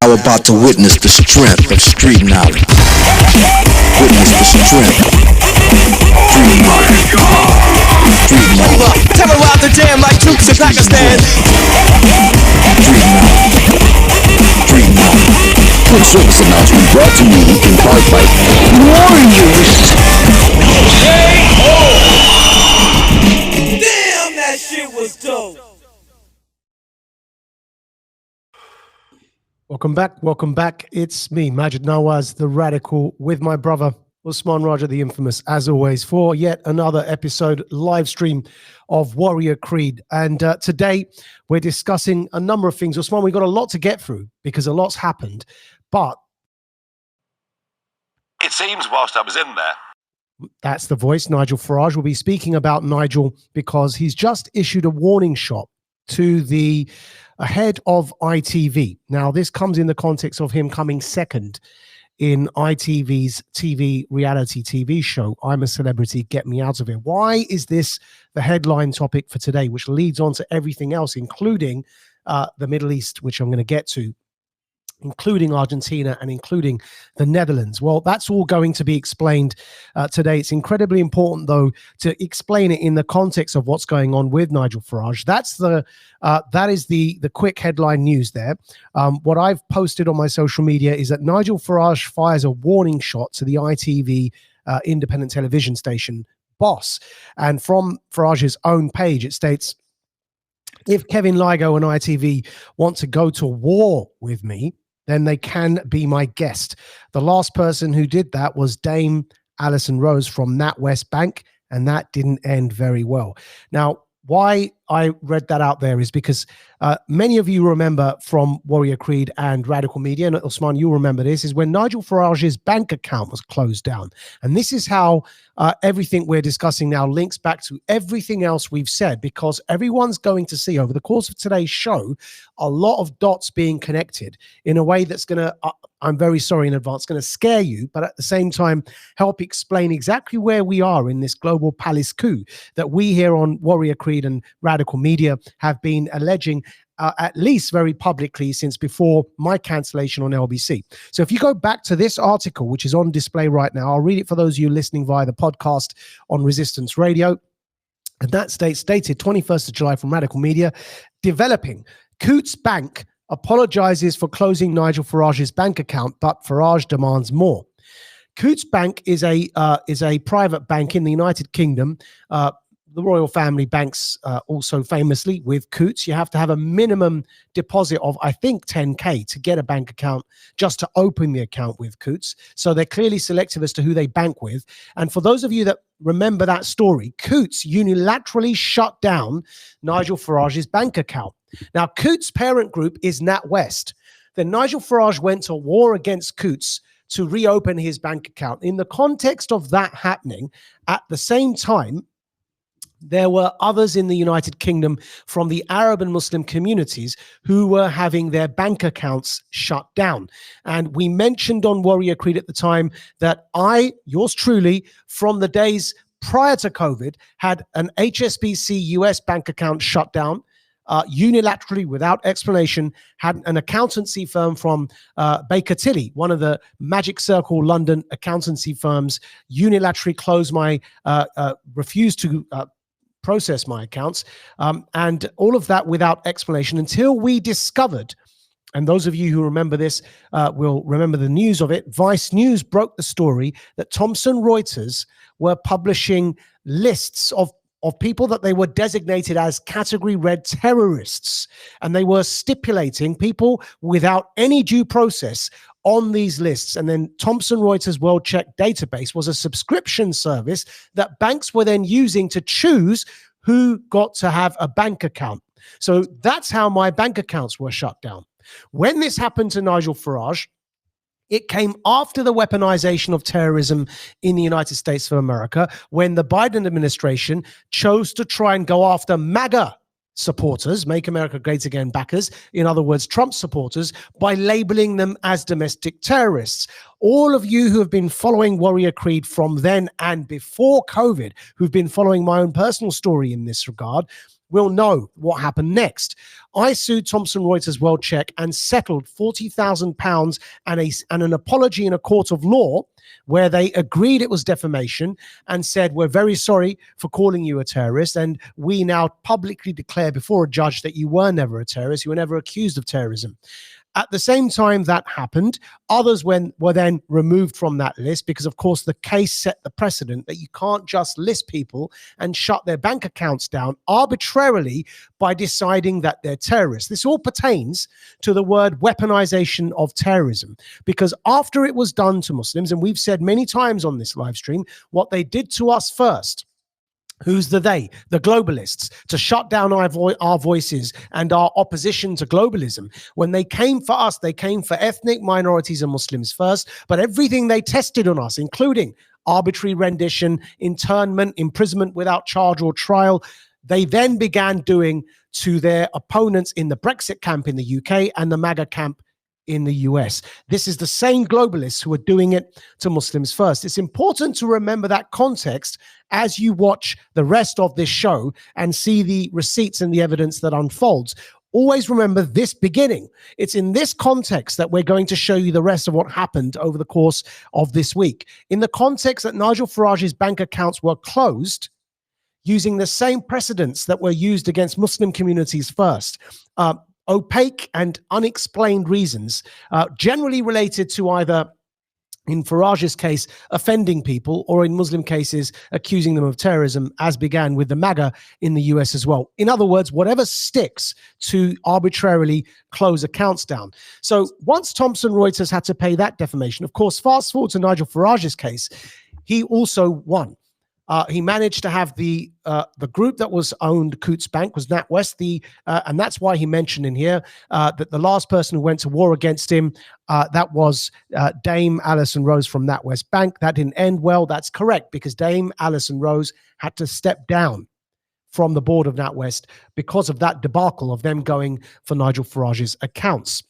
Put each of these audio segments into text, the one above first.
now about to witness the strength of street knowledge. Witness the strength of street knowledge. Street knowledge. Terrorize the jam like troops in Pakistan. Street knowledge. Street knowledge. Quick service announcement brought to you in part by Warriors. Damn, that shit was dope. Welcome back. It's me, Maajid-Nawaz, the Radical, with my brother, Usman Raja, the infamous, as always, for yet another episode, live stream of Warrior Creed. And today, we're discussing a number of things. Usman, we've got a lot to get through because a lot's happened. But it seems whilst I was in there. That's the voice, Nigel Farage. We'll be speaking about Nigel because he's just issued a warning shot to the head of ITV. Now, this comes in the context of him coming second in ITV's reality TV show, I'm a Celebrity, Get Me Out of Here. Why is this the headline topic for today, which leads on to everything else, including the Middle East, which I'm going to get to, including Argentina and including the Netherlands? Well, that's all going to be explained today. It's incredibly important, though, to explain it in the context of what's going on with Nigel Farage. That is the quick headline news there. What I've posted on my social media is that Nigel Farage fires a warning shot to the ITV independent television station boss. And from Farage's own page, it states, if Kevin Ligo and ITV want to go to war with me, then they can be my guest. The last person who did that was Dame Alison Rose from NatWest Bank, and that didn't end very well. Now, why I read that out there is because many of you remember from Warrior Creed and Radical Media, and Usman, you'll remember this, is when Nigel Farage's bank account was closed down. And this is how everything we're discussing now links back to everything else we've said, because everyone's going to see over the course of today's show a lot of dots being connected in a way that's going to, I'm very sorry in advance, going to scare you, but at the same time help explain exactly where we are in this global palace coup that we here on Warrior Creed and Radical Media have been alleging at least very publicly since before my cancellation on LBC. So if you go back to this article, which is on display right now, I'll read it for those of you listening via the podcast on Resistance Radio. And that dated 21st of July from Radical Media, developing Coutts Bank apologizes for closing Nigel Farage's bank account, but Farage demands more. Coutts Bank is a private bank in the United Kingdom. The royal family banks also famously with Coutts. You have to have a minimum deposit of, I think, 10K to get a bank account, just to open the account with Coutts. So they're clearly selective as to who they bank with. And for those of you that remember that story, Coutts unilaterally shut down Nigel Farage's bank account. Now, Coutts' parent group is NatWest. Then Nigel Farage went to war against Coutts to reopen his bank account. In the context of that happening, at the same time, there were others in the United Kingdom from the Arab and Muslim communities who were having their bank accounts shut down. And we mentioned on Warrior Creed at the time that I, yours truly, from the days prior to COVID, had an HSBC US bank account shut down. Unilaterally, without explanation, had an accountancy firm from Baker Tilly, one of the Magic Circle London accountancy firms, unilaterally closed my, refused to process my accounts, and all of that without explanation until we discovered, and those of you who remember this will remember the news of it, Vice News broke the story that Thomson Reuters were publishing lists of people that they were designated as category red terrorists, and they were stipulating people without any due process on these lists. And then Thomson Reuters World Check database was a subscription service that banks were then using to choose who got to have a bank account. So that's how my bank accounts were shut down. When this happened to Nigel Farage, it came after the weaponization of terrorism in the United States of America, when the Biden administration chose to try and go after MAGA supporters, Make America Great Again backers, in other words, Trump supporters, by labeling them as domestic terrorists. All of you who have been following Warrior Creed from then and before COVID, who've been following my own personal story in this regard, we'll know what happened next. I sued Thomson Reuters WorldCheck and settled £40,000 and an apology in a court of law where they agreed it was defamation and said, we're very sorry for calling you a terrorist, and we now publicly declare before a judge that you were never a terrorist, you were never accused of terrorism. At the same time that happened, others were then removed from that list because, of course, the case set the precedent that you can't just list people and shut their bank accounts down arbitrarily by deciding that they're terrorists. This all pertains to the word weaponization of terrorism, because after it was done to Muslims, and we've said many times on this live stream, what they did to us first. Who's the they? The globalists, to shut down our voices and our opposition to globalism. When they came for us, they came for ethnic minorities and Muslims first, but everything they tested on us, including arbitrary rendition, internment, imprisonment without charge or trial, they then began doing to their opponents in the Brexit camp in the UK and the MAGA camp in the US. This is the same globalists who are doing it to Muslims first. It's important to remember that context as you watch the rest of this show and see the receipts and the evidence that unfolds. Always remember this beginning. It's in this context that we're going to show you the rest of what happened over the course of this week. In the context that Nigel Farage's bank accounts were closed using the same precedents that were used against Muslim communities first. Opaque and unexplained reasons, generally related to either, in Farage's case, offending people, or in Muslim cases, accusing them of terrorism, as began with the MAGA in the US as well. In other words, whatever sticks to arbitrarily close accounts down. So once Thomson Reuters had to pay that defamation, of course, fast forward to Nigel Farage's case, he also won. He managed to have the group that was owned Coutts Bank was NatWest, and that's why he mentioned in here that the last person who went to war against him, that was Dame Alison Rose from NatWest Bank. That didn't end well. That's correct, because Dame Alison Rose had to step down from the board of NatWest because of that debacle of them going for Nigel Farage's accounts.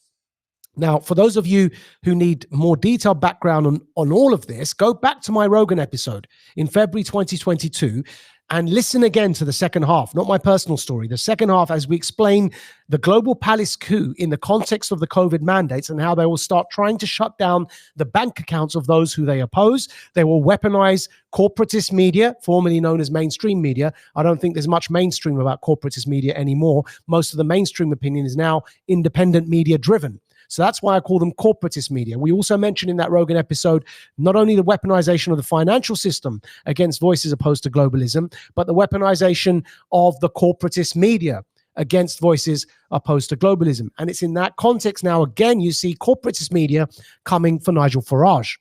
Now, for those of you who need more detailed background on all of this, go back to my Rogan episode in February 2022 and listen again to the second half, not my personal story, the second half as we explain the global palace coup in the context of the COVID mandates and how they will start trying to shut down the bank accounts of those who they oppose. They will weaponize corporatist media, formerly known as mainstream media. I don't think there's much mainstream about corporatist media anymore. Most of the mainstream opinion is now independent media driven. So that's why I call them corporatist media. We also mentioned in that Rogan episode, not only the weaponization of the financial system against voices opposed to globalism, but the weaponization of the corporatist media against voices opposed to globalism. And it's in that context now, again, you see corporatist media coming for Nigel Farage.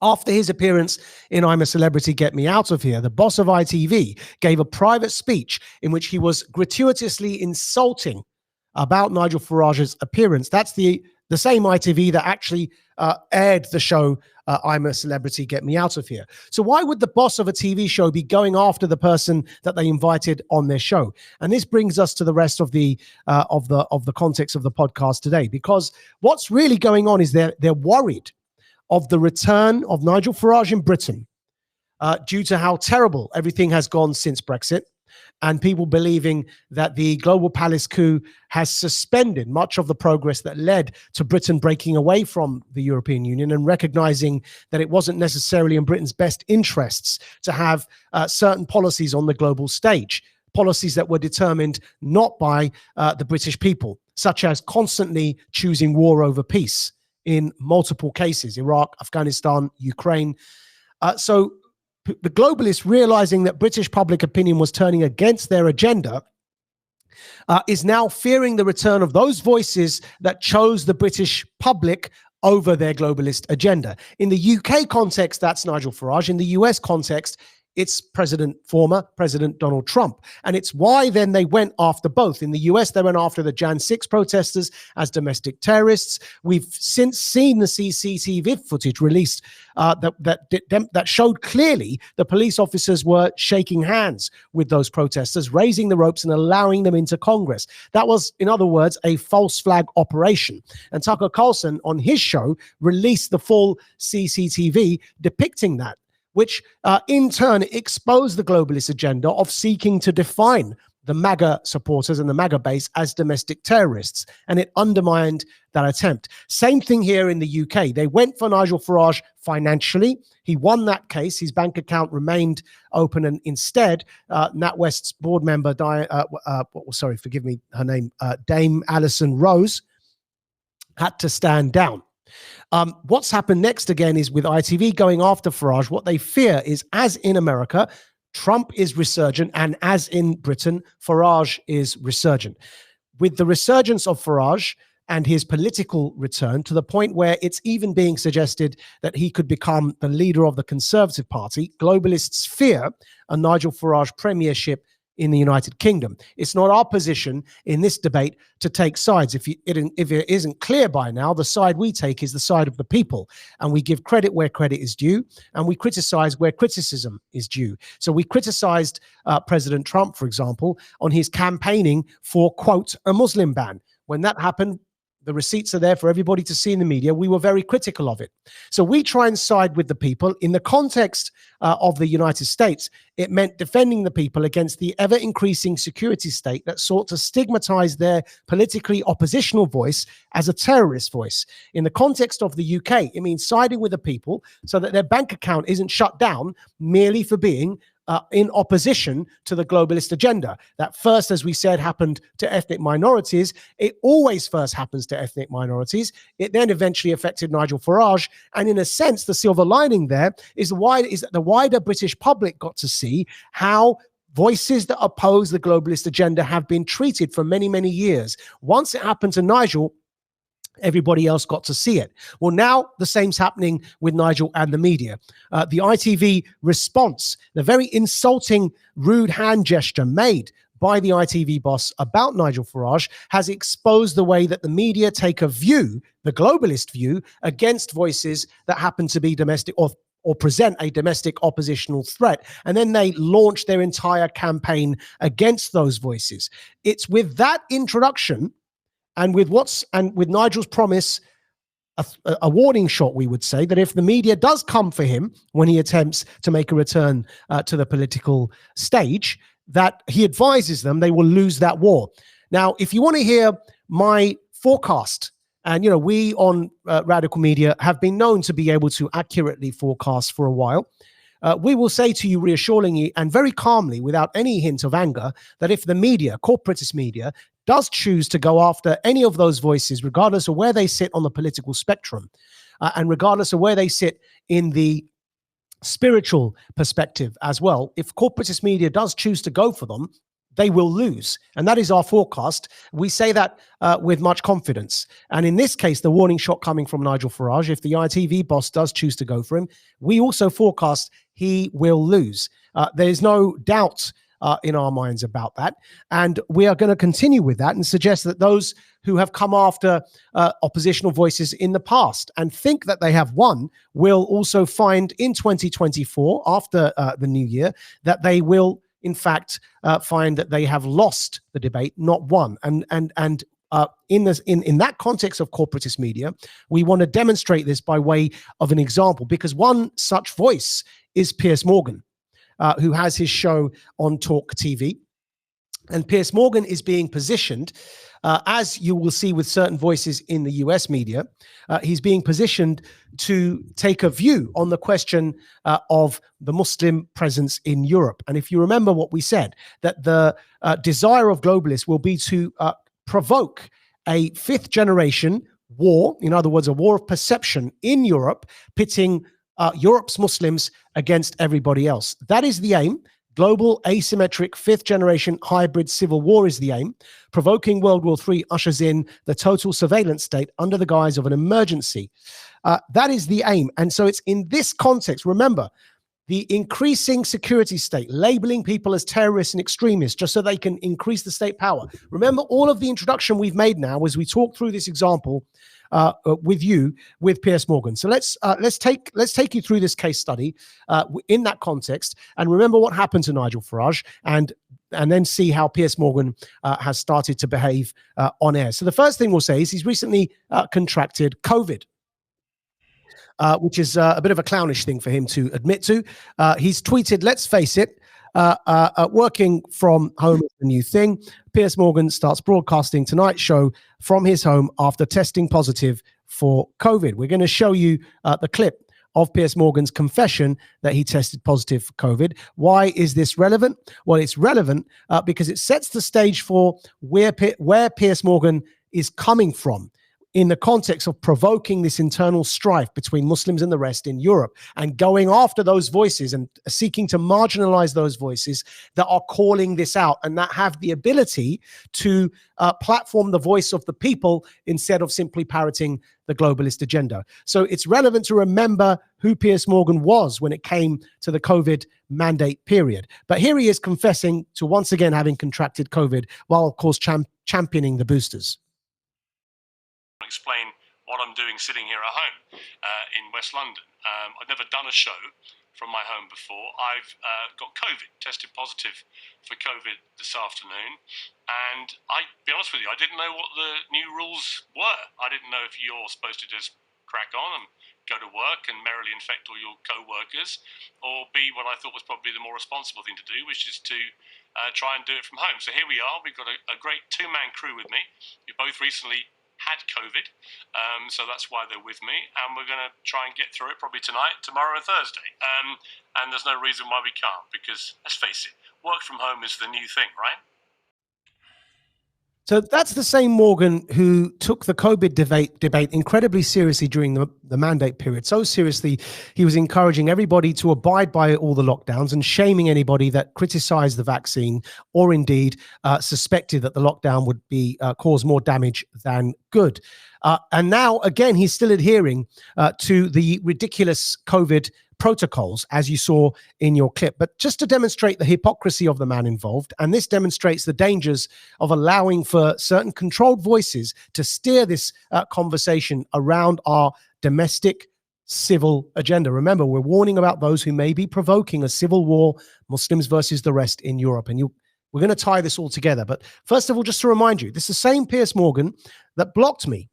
After his appearance in I'm a Celebrity, Get Me Out of Here, the boss of ITV gave a private speech in which he was gratuitously insulting about Nigel Farage's appearance. That's the same ITV that actually aired the show I'm a Celebrity, Get Me Out of Here. So why would the boss of a TV show be going after the person that they invited on their show? And this brings us to the rest of the context of the podcast today, because what's really going on is they're worried of the return of Nigel Farage in Britain due to how terrible everything has gone since Brexit, and people believing that the global palace coup has suspended much of the progress that led to Britain breaking away from the European Union, and recognizing that it wasn't necessarily in Britain's best interests to have certain policies on the global stage, policies that were determined not by the British people, such as constantly choosing war over peace in multiple cases, Iraq, Afghanistan, Ukraine. So the globalists, realizing that British public opinion was turning against their agenda, is now fearing the return of those voices that chose the British public over their globalist agenda. In the UK context, that's Nigel Farage. In the US context, it's former President Donald Trump. And it's why then they went after both. In the US, they went after the Jan 6 protesters as domestic terrorists. We've since seen the CCTV footage released that showed clearly the police officers were shaking hands with those protesters, raising the ropes and allowing them into Congress. That was, in other words, a false flag operation. And Tucker Carlson on his show released the full CCTV depicting that, which in turn exposed the globalist agenda of seeking to define the MAGA supporters and the MAGA base as domestic terrorists, and it undermined that attempt. Same thing here in the UK. They went for Nigel Farage financially. He won that case. His bank account remained open, and instead, NatWest's board member, forgive me, her name, Dame Alison Rose, had to stand down. What's happened next again is with ITV going after Farage, what they fear is, as in America, Trump is resurgent, and as in Britain, Farage is resurgent. With the resurgence of Farage and his political return to the point where it's even being suggested that he could become the leader of the Conservative Party, globalists fear a Nigel Farage premiership in the United Kingdom. It's not our position in this debate to take sides. If it isn't clear by now, the side we take is the side of the people, and we give credit where credit is due, and we criticize where criticism is due. So we criticized President Trump, for example, on his campaigning for, quote, a Muslim ban. When that happened, the receipts are there for everybody to see in the media. We were very critical of it. So we try and side with the people. In the context of the United States, it meant defending the people against the ever-increasing security state that sought to stigmatize their politically oppositional voice as a terrorist voice. In the context of the UK, it means siding with the people so that their bank account isn't shut down merely for being in opposition to the globalist agenda. That first, as we said, happened to ethnic minorities. It always first happens to ethnic minorities. It then eventually affected Nigel Farage. And in a sense, the silver lining there is that the wider British public got to see how voices that oppose the globalist agenda have been treated for many, many years. Once it happened to Nigel, everybody else got to see it. Well, now the same's happening with Nigel and the media. The ITV response, the very insulting, rude hand gesture made by the ITV boss about Nigel Farage, has exposed the way that the media take a view, the globalist view, against voices that happen to be domestic or present a domestic oppositional threat. And then they launch their entire campaign against those voices. It's with that introduction and with Nigel's promise, a warning shot, we would say, that if the media does come for him when he attempts to make a return to the political stage, that he advises them they will lose that war. Now, if you want to hear my forecast, and we on Radical Media have been known to be able to accurately forecast for a while, we will say to you reassuringly and very calmly, without any hint of anger, that if the media, corporatist media, does choose to go after any of those voices, regardless of where they sit on the political spectrum, and regardless of where they sit in the spiritual perspective as well, if corporatist media does choose to go for them, they will lose. And that is our forecast. We say that with much confidence. And in this case, the warning shot coming from Nigel Farage, if the ITV boss does choose to go for him, we also forecast he will lose. There is no doubt in our minds about that. And we are going to continue with that and suggest that those who have come after oppositional voices in the past and think that they have won will also find in 2024, after the new year, that they will in fact find that they have lost the debate, not won. And in that context of corporatist media, we want to demonstrate this by way of an example, because one such voice is Piers Morgan, who has his show on Talk TV. And Piers Morgan is being positioned, as you will see with certain voices in the US media, he's being positioned to take a view on the question of the Muslim presence in Europe. And if you remember what we said, that the desire of globalists will be to provoke a fifth generation war, in other words, a war of perception in Europe, pitting Europe's Muslims against everybody else. That is the aim. Global, asymmetric, fifth-generation hybrid civil war is the aim. Provoking World War III ushers in the total surveillance state under the guise of an emergency. That is the aim. And so it's in this context, remember, the increasing security state, labeling people as terrorists and extremists just so they can increase the state power. Remember all of the introduction we've made now as we talk through this example with Piers Morgan. So let's take you through this case study in that context, and remember what happened to Nigel Farage, and then see how Piers Morgan has started to behave on air. So the first thing we'll say is he's recently contracted COVID, which is a bit of a clownish thing for him to admit to. He's tweeted, "Let's face it, working from home is the new thing. Piers Morgan starts broadcasting tonight's show from his home after testing positive for COVID. We're going to show you the clip of Piers Morgan's confession that he tested positive for COVID. Why is this relevant? Well, it's relevant because it sets the stage for where Piers Morgan is coming from in the context of provoking this internal strife between Muslims and the rest in Europe, and going after those voices and seeking to marginalize those voices that are calling this out and that have the ability to platform the voice of the people instead of simply parroting the globalist agenda. So it's relevant to remember who Piers Morgan was when it came to the COVID mandate period. But here he is confessing to once again having contracted COVID while, of course, championing the boosters. Explain what I'm doing sitting here at home in West London. I've never done a show from my home before. I've got COVID, tested positive for COVID this afternoon. And I'll be honest with you, I didn't know what the new rules were. I didn't know if you're supposed to just crack on and go to work and merrily infect all your co-workers, or be what I thought was probably the more responsible thing to do, which is to try and do it from home. So here we are. We've got a great two-man crew with me. We both recently had COVID, so that's why they're with me, and we're going to try and get through it probably tonight, tomorrow and Thursday, and there's no reason why we can't, because let's face it, work from home is the new thing, right? So that's the same Morgan who took the COVID debate incredibly seriously during the mandate period. So seriously, he was encouraging everybody to abide by all the lockdowns and shaming anybody that criticized the vaccine or indeed suspected that the lockdown would be cause more damage than good. And now, again, he's still adhering to the ridiculous COVID protocols, as you saw in your clip, but just to demonstrate the hypocrisy of the man involved. And this demonstrates the dangers of allowing for certain controlled voices to steer this conversation around our domestic civil agenda. Remember, we're warning about those who may be provoking a civil war, Muslims versus the rest in Europe. And we're going to tie this all together. But first of all, just to remind you, this is the same Piers Morgan that blocked me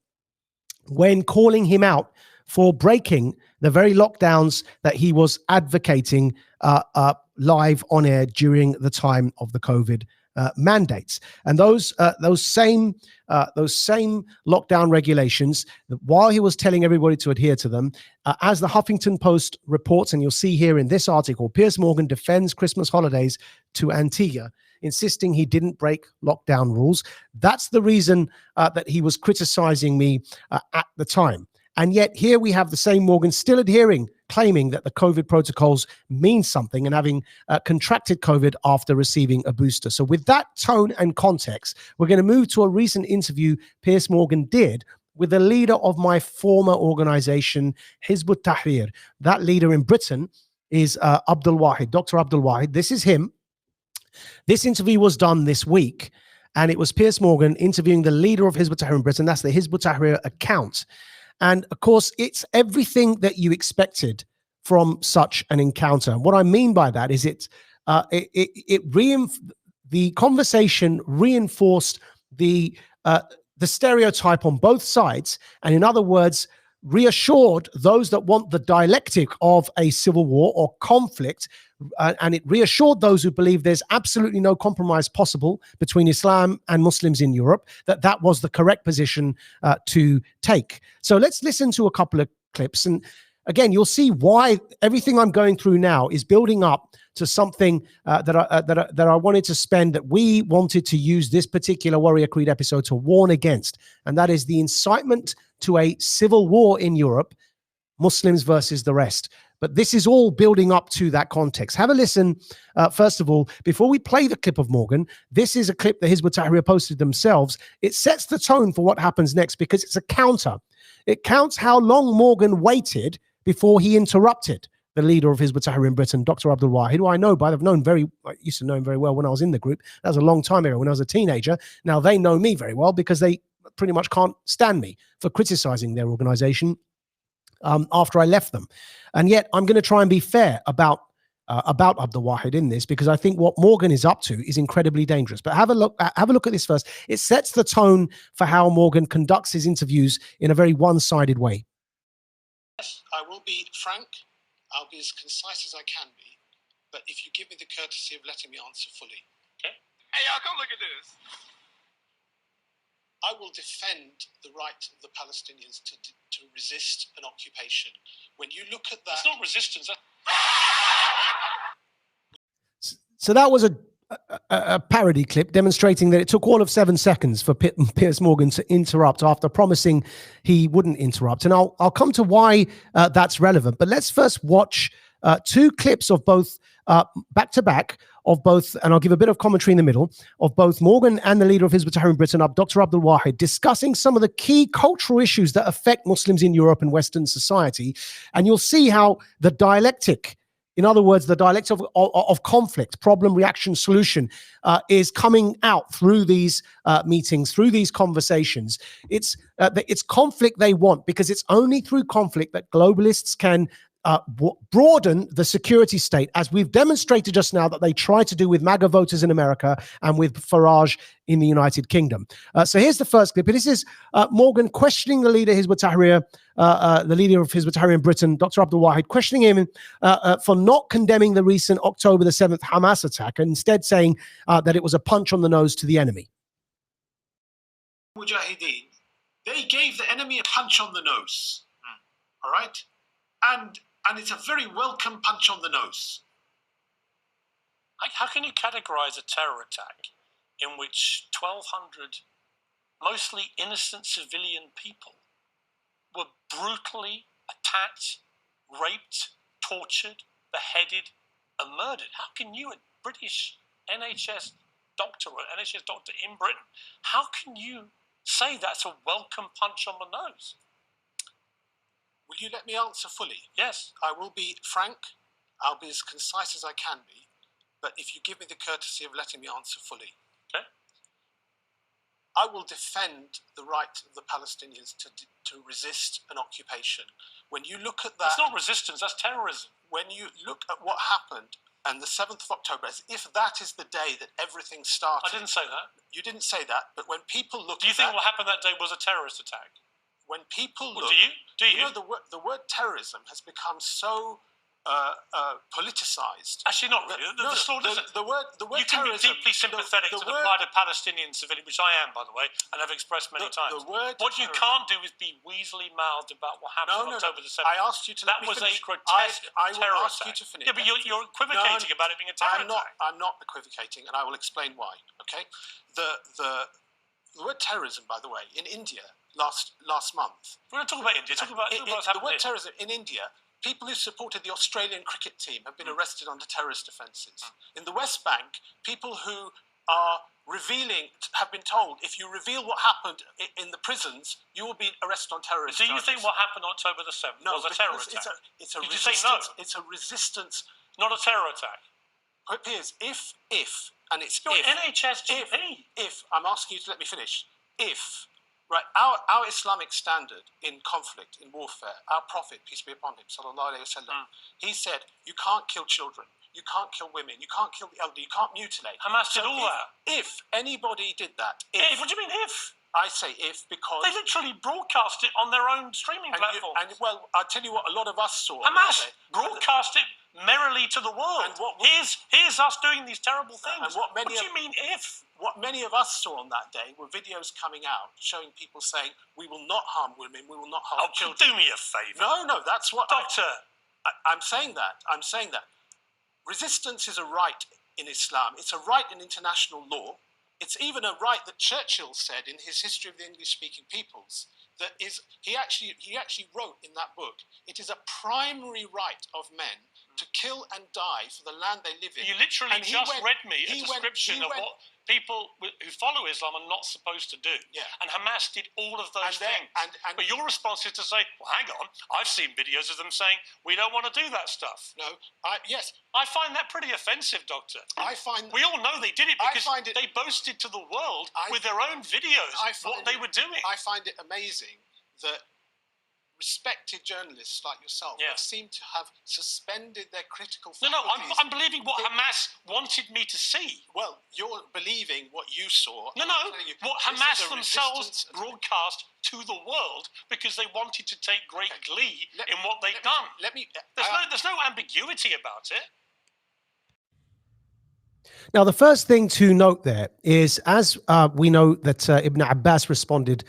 when calling him out for breaking the very lockdowns that he was advocating live on air during the time of the COVID mandates. And those same lockdown regulations, while he was telling everybody to adhere to them, as the Huffington Post reports, and you'll see here in this article, Piers Morgan defends Christmas holidays to Antigua, insisting he didn't break lockdown rules. That's the reason that he was criticizing me at the time. And yet here we have the same Morgan still adhering, claiming that the COVID protocols mean something and having contracted COVID after receiving a booster. So with that tone and context, we're going to move to a recent interview Piers Morgan did with the leader of my former organization, Hizb ut-Tahrir. That leader in Britain is Abdul Wahid, Dr. Abdul Wahid. This is him. This interview was done this week, and it was Piers Morgan interviewing the leader of Hizb ut-Tahrir in Britain. That's the Hizb ut-Tahrir account. And of course, it's everything that you expected from such an encounter. And what I mean by that is the conversation reinforced the stereotype on both sides, and in other words, reassured those that want the dialectic of a civil war or conflict, and it reassured those who believe there's absolutely no compromise possible between Islam and Muslims in Europe, that was the correct position to take. So let's listen to a couple of clips, and again, you'll see why everything I'm going through now is building up to something that I wanted to spend, that we wanted to use this particular Warrior Creed episode to warn against, and that is the incitement to a civil war in Europe, Muslims versus the rest. But this is all building up to that context. Have a listen, first of all, before we play the clip of Morgan. This is a clip that Hizb ut-Tahrir posted themselves. It sets the tone for what happens next because it's a counter. It counts how long Morgan waited before he interrupted the leader of Hizb ut-Tahrir in Britain, Dr. Abdul Wahid, who I used to know him very well when I was in the group. That was a long time ago when I was a teenager. Now they know me very well because they pretty much can't stand me for criticizing their organization after I left them. And yet I'm going to try and be fair about Abdul Wahid in this, because I think what Morgan is up to is incredibly dangerous. But have a look at this first. It sets the tone for how Morgan conducts his interviews in a very one-sided way. Yes, I will be frank. I'll be as concise as I can be. but if you give me the courtesy of letting me answer fully. Okay. Hey, y'all, come look at this. I will defend the right of the Palestinians to resist an occupation. When you look at that... It's not resistance. So that was a parody clip demonstrating that it took all of 7 seconds for Piers Morgan to interrupt after promising he wouldn't interrupt. And I'll come to why that's relevant. But let's first watch 2 clips of both back to back of both, and I'll give a bit of commentary in the middle, of both Morgan and the leader of Hizb ut-Tahrir in Britain, Dr. Abdul Wahid, discussing some of the key cultural issues that affect Muslims in Europe and Western society. And you'll see how the dialectic, in other words, the dialectic of conflict, problem, reaction, solution, is coming out through these meetings, through these conversations. It's conflict they want, because it's only through conflict that globalists can broaden the security state, as we've demonstrated just now that they try to do with MAGA voters in America and with Farage in the United Kingdom. So here's the first clip. This is Morgan questioning the leader, Hizb ut-Tahrir, the leader of Hizb ut-Tahrir in Britain, Dr. Abdul Wahid, questioning him for not condemning the recent October the 7th Hamas attack, and instead saying that it was a punch on the nose to the enemy. Mujahideen, they gave the enemy a punch on the nose. All right? And it's a very welcome punch on the nose. How can you categorize a terror attack in which 1,200 mostly innocent civilian people were brutally attacked, raped, tortured, beheaded, and murdered? How can you, a British NHS doctor or NHS doctor in Britain, how can you say that's a welcome punch on the nose? Will you let me answer fully? Yes. I will be frank. I'll be as concise as I can be. But if you give me the courtesy of letting me answer fully. Okay. I will defend the right of the Palestinians to resist an occupation. When you look at that... That's not resistance, that's terrorism. When you look at what happened on the 7th of October, as if that is the day that everything started... I didn't say that. You didn't say that, but when people look at that... Do you think that, what happened that day was a terrorist attack? When people look... Do you? Do you? You know, the word terrorism has become so politicized. Actually, not really. The word you can be deeply sympathetic to the plight of Palestinian civilians, which I am, by the way, and have expressed many times. What you can't do is be weaselly-mouthed about what happened on October the 7th. I asked you to let me finish. That was a grotesque terror ask attack. You to finish. Yeah, but you're equivocating about it being a terror attack. I'm not equivocating, and I will explain why. Okay, the word terrorism, by the way, in India last month. We're not talking about India. Talking about what's happened. The word terrorism in India. People who supported the Australian cricket team have been arrested under terrorist offences. In the West Bank, people who are have been told, if you reveal what happened in the prisons, you will be arrested on terrorist charges. Do you think what happened October the 7th was a terror attack? It's a Did resistance. You say no? It's a resistance. Not a terror attack. It appears if, and it's You're NHS GP. If, I'm asking you to let me finish. If, right, our Islamic standard in conflict, in warfare, our Prophet, peace be upon him, sallallahu alayhi wa sallam, he said, you can't kill children, you can't kill women, you can't kill the elderly, you can't mutilate. Hamas did all that. If anybody did that, what do you mean if? I say if because... They literally broadcast it on their own streaming platform. Well, I'll tell you what a lot of us saw. Hamas broadcast it merrily to the world. Here's us doing these terrible things. And what do you mean if? What many of us saw on that day were videos coming out showing people saying, we will not harm women, we will not harm children. Do me a favour. No, that's what... Doctor. I'm saying that. Resistance is a right in Islam. It's a right in international law. It's even a right that Churchill said in his History of the English-Speaking Peoples. That is, he actually wrote in that book, it is a primary right of men to kill and die for the land they live in. You literally read me a description of what people who follow Islam are not supposed to do. Yeah. And Hamas did all of those things. But your response is to say, well, hang on, I've seen videos of them saying, we don't want to do that stuff. No, yes. I find that pretty offensive, Doctor. We all know they did it because they boasted to the world with their own videos what they were doing. I find it amazing that respected journalists like yourself have seemed to have suspended their critical faculties. No, I'm believing what Hamas wanted me to see. Well, you're believing what you saw. No, what Hamas themselves broadcast to the world because they wanted to take great glee in what they've done. There's no ambiguity about it. Now, the first thing to note there is, as we know that Ibn Abbas responded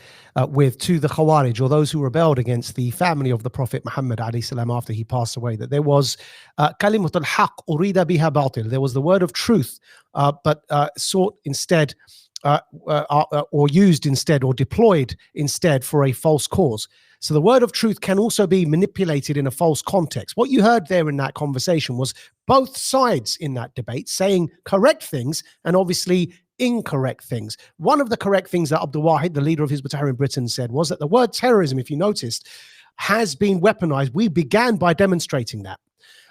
with to the Khawarij, or those who rebelled against the family of the Prophet Muhammad alayhi salam after he passed away, that there was kalimatul haq urida biha batil. There was the word of truth, but sought instead, or used instead, or deployed instead for a false cause. So the word of truth can also be manipulated in a false context. What you heard there in that conversation was both sides in that debate saying correct things and obviously incorrect things. One of the correct things that Abdul Wahid, the leader of Hizb ut-Tahrir in Britain, said was that the word terrorism, if you noticed, has been weaponized. We began by demonstrating that.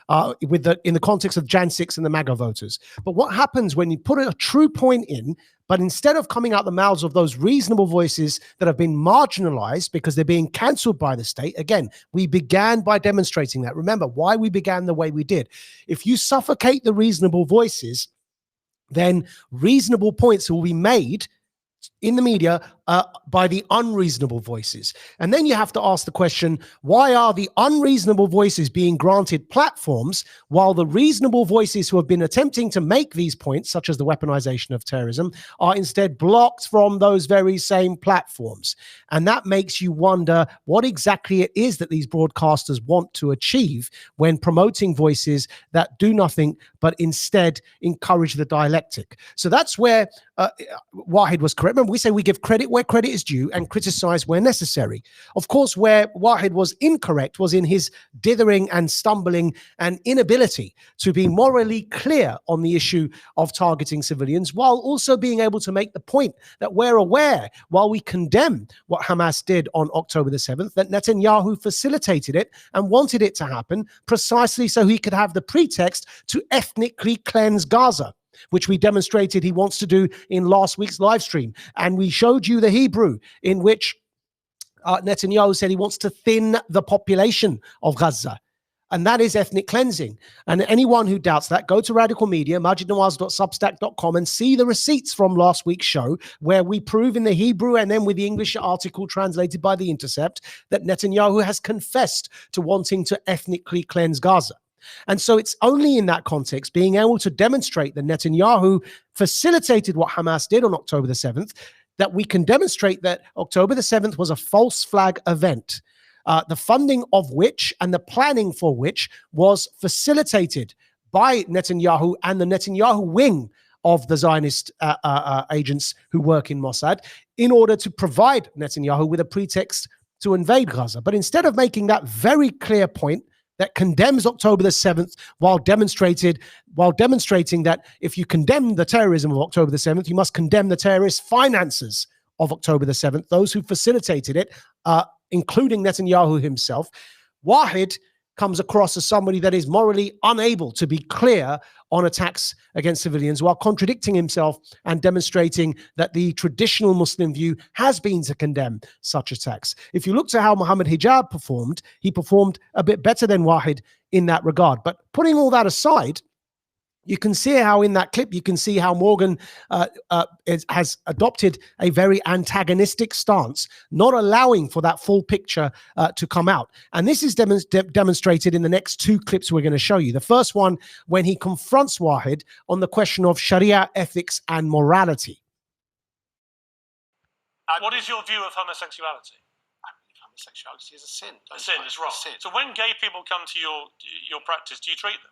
In the context of Jan 6 and the MAGA voters. But what happens when you put a true point in, but instead of coming out the mouths of those reasonable voices that have been marginalized because they're being cancelled by the state, again, we began by demonstrating that. Remember why we began the way we did. If you suffocate the reasonable voices, then reasonable points will be made in the media by the unreasonable voices. And then you have to ask the question, why are the unreasonable voices being granted platforms while the reasonable voices who have been attempting to make these points, such as the weaponization of terrorism, are instead blocked from those very same platforms? And that makes you wonder what exactly it is that these broadcasters want to achieve when promoting voices that do nothing but instead encourage the dialectic. So that's where Wahid was correct. Remember, we say we give credit where credit is due and criticize where necessary. Of course, where Wahid was incorrect was in his dithering and stumbling and inability to be morally clear on the issue of targeting civilians, while also being able to make the point that we're aware, while we condemn what Hamas did on October the 7th, that Netanyahu facilitated it and wanted it to happen precisely so he could have the pretext to ethnically cleanse Gaza, which we demonstrated he wants to do in last week's live stream. And we showed you the Hebrew in which Netanyahu said he wants to thin the population of Gaza. And that is ethnic cleansing. And anyone who doubts that, go to Radical Media, Maajid-Nawaz.substack.com, and see the receipts from last week's show where we prove in the Hebrew and then with the English article translated by The Intercept that Netanyahu has confessed to wanting to ethnically cleanse Gaza. And so it's only in that context, being able to demonstrate that Netanyahu facilitated what Hamas did on October the 7th, that we can demonstrate that October the 7th was a false flag event, the funding of which and the planning for which was facilitated by Netanyahu and the Netanyahu wing of the Zionist agents who work in Mossad in order to provide Netanyahu with a pretext to invade Gaza. But instead of making that very clear point, that condemns October the 7th while demonstrating that if you condemn the terrorism of October the 7th, you must condemn the terrorist financiers of October the 7th, those who facilitated it, including Netanyahu himself. Wahid comes across as somebody that is morally unable to be clear on attacks against civilians, while contradicting himself and demonstrating that the traditional Muslim view has been to condemn such attacks. If you look to how Muhammad Hijab performed, he performed a bit better than Wahid in that regard. But putting all that aside, you can see how in that clip, you can see how Morgan has adopted a very antagonistic stance, not allowing for that full picture to come out. And this is demonstrated in the next two clips we're going to show you. The first one, when he confronts Wahid on the question of Sharia ethics and morality. What is your view of homosexuality? I believe homosexuality is a sin. A sin is wrong. So when gay people come to your practice, do you treat them?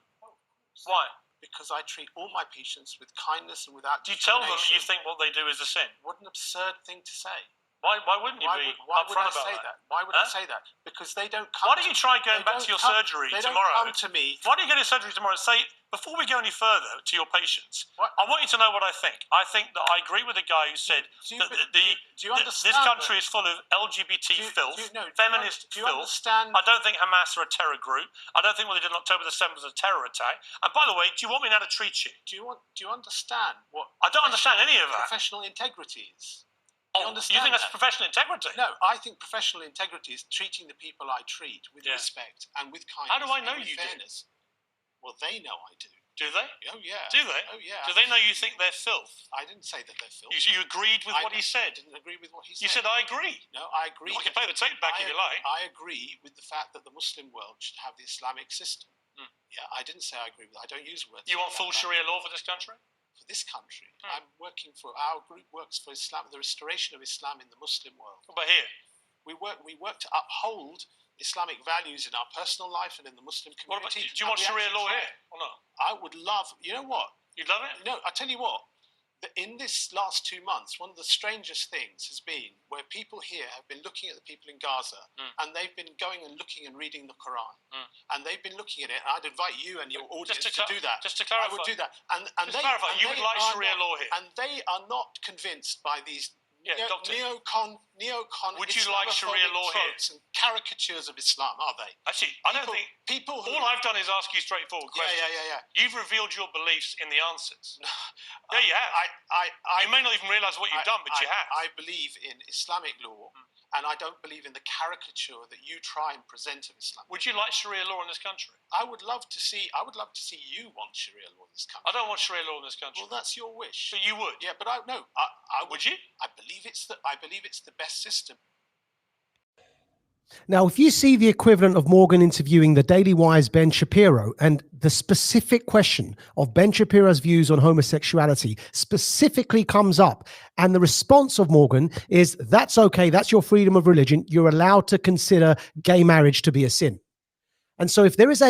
Why? Because I treat all my patients with kindness and without discrimination. Do you tell them you think what they do is a sin? What an absurd thing to say. Why wouldn't you be upfront about that? Why would I say that? Because they don't come. Why don't you try going back to your surgery tomorrow? They don't come to me. Why don't you go to surgery tomorrow and say, before we go any further to your patients, I want you to know what I think. I think that I agree with the guy who said that this country is full of LGBT filth, feminist filth. I don't think Hamas are a terror group. I don't think what they did on October the 7th was a terror attack. And by the way, do you want me now to treat you? Do you understand what? I don't understand any of that. Professional integrity is. Oh, you think that's professional integrity? No, I think professional integrity is treating the people I treat with respect and with kindness. How do I know you fairness. Do? Well, they know I do. Do they? Oh, yeah. Do they? Oh, yeah. Do they know you think they're filth? I didn't say that they're filth. You agreed with what he said? I didn't agree with what he said. You said, I agree. No, I agree. I can play the tape back if you like. I agree with the fact that the Muslim world should have the Islamic system. Yeah, I didn't say I agree with that. I don't use words. You want full Sharia law for this country? for this country. I'm working for, our group works for Islam, the restoration of Islam in the Muslim world. But here, we work to uphold Islamic values in our personal life and in the Muslim what about, community. do you want Sharia law here or not? I would love, you know what? You'd love it? No, I tell you what. In this last 2 months, one of the strangest things has been where people here have been looking at the people in Gaza and they've been going and looking and reading the Quran. And they've been looking at it. And I'd invite you and your audience to do that. Just to clarify. I would do that. And just to clarify, you would like Sharia law here? And they are not convinced by these neocon would you like Sharia law here? And caricatures of Islam, are they? Actually, I don't think people. All I've done is ask you straightforward questions. Yeah. You've revealed your beliefs in the answers. Yeah, you have. You may not even realise what you've done, but you have. I believe in Islamic law, and I don't believe in the caricature that you try and present of Islam. Would you like Sharia law in this country? I would love to see you want Sharia law in this country. I don't want Sharia law in this country. Well, that's your wish. So you would? Yeah, but I would you? I believe it's the best system. Now, if you see the equivalent of Morgan interviewing the Daily Wire's Ben Shapiro, and the specific question of Ben Shapiro's views on homosexuality specifically comes up, and the response of Morgan is, that's okay, that's your freedom of religion, you're allowed to consider gay marriage to be a sin. And so if there is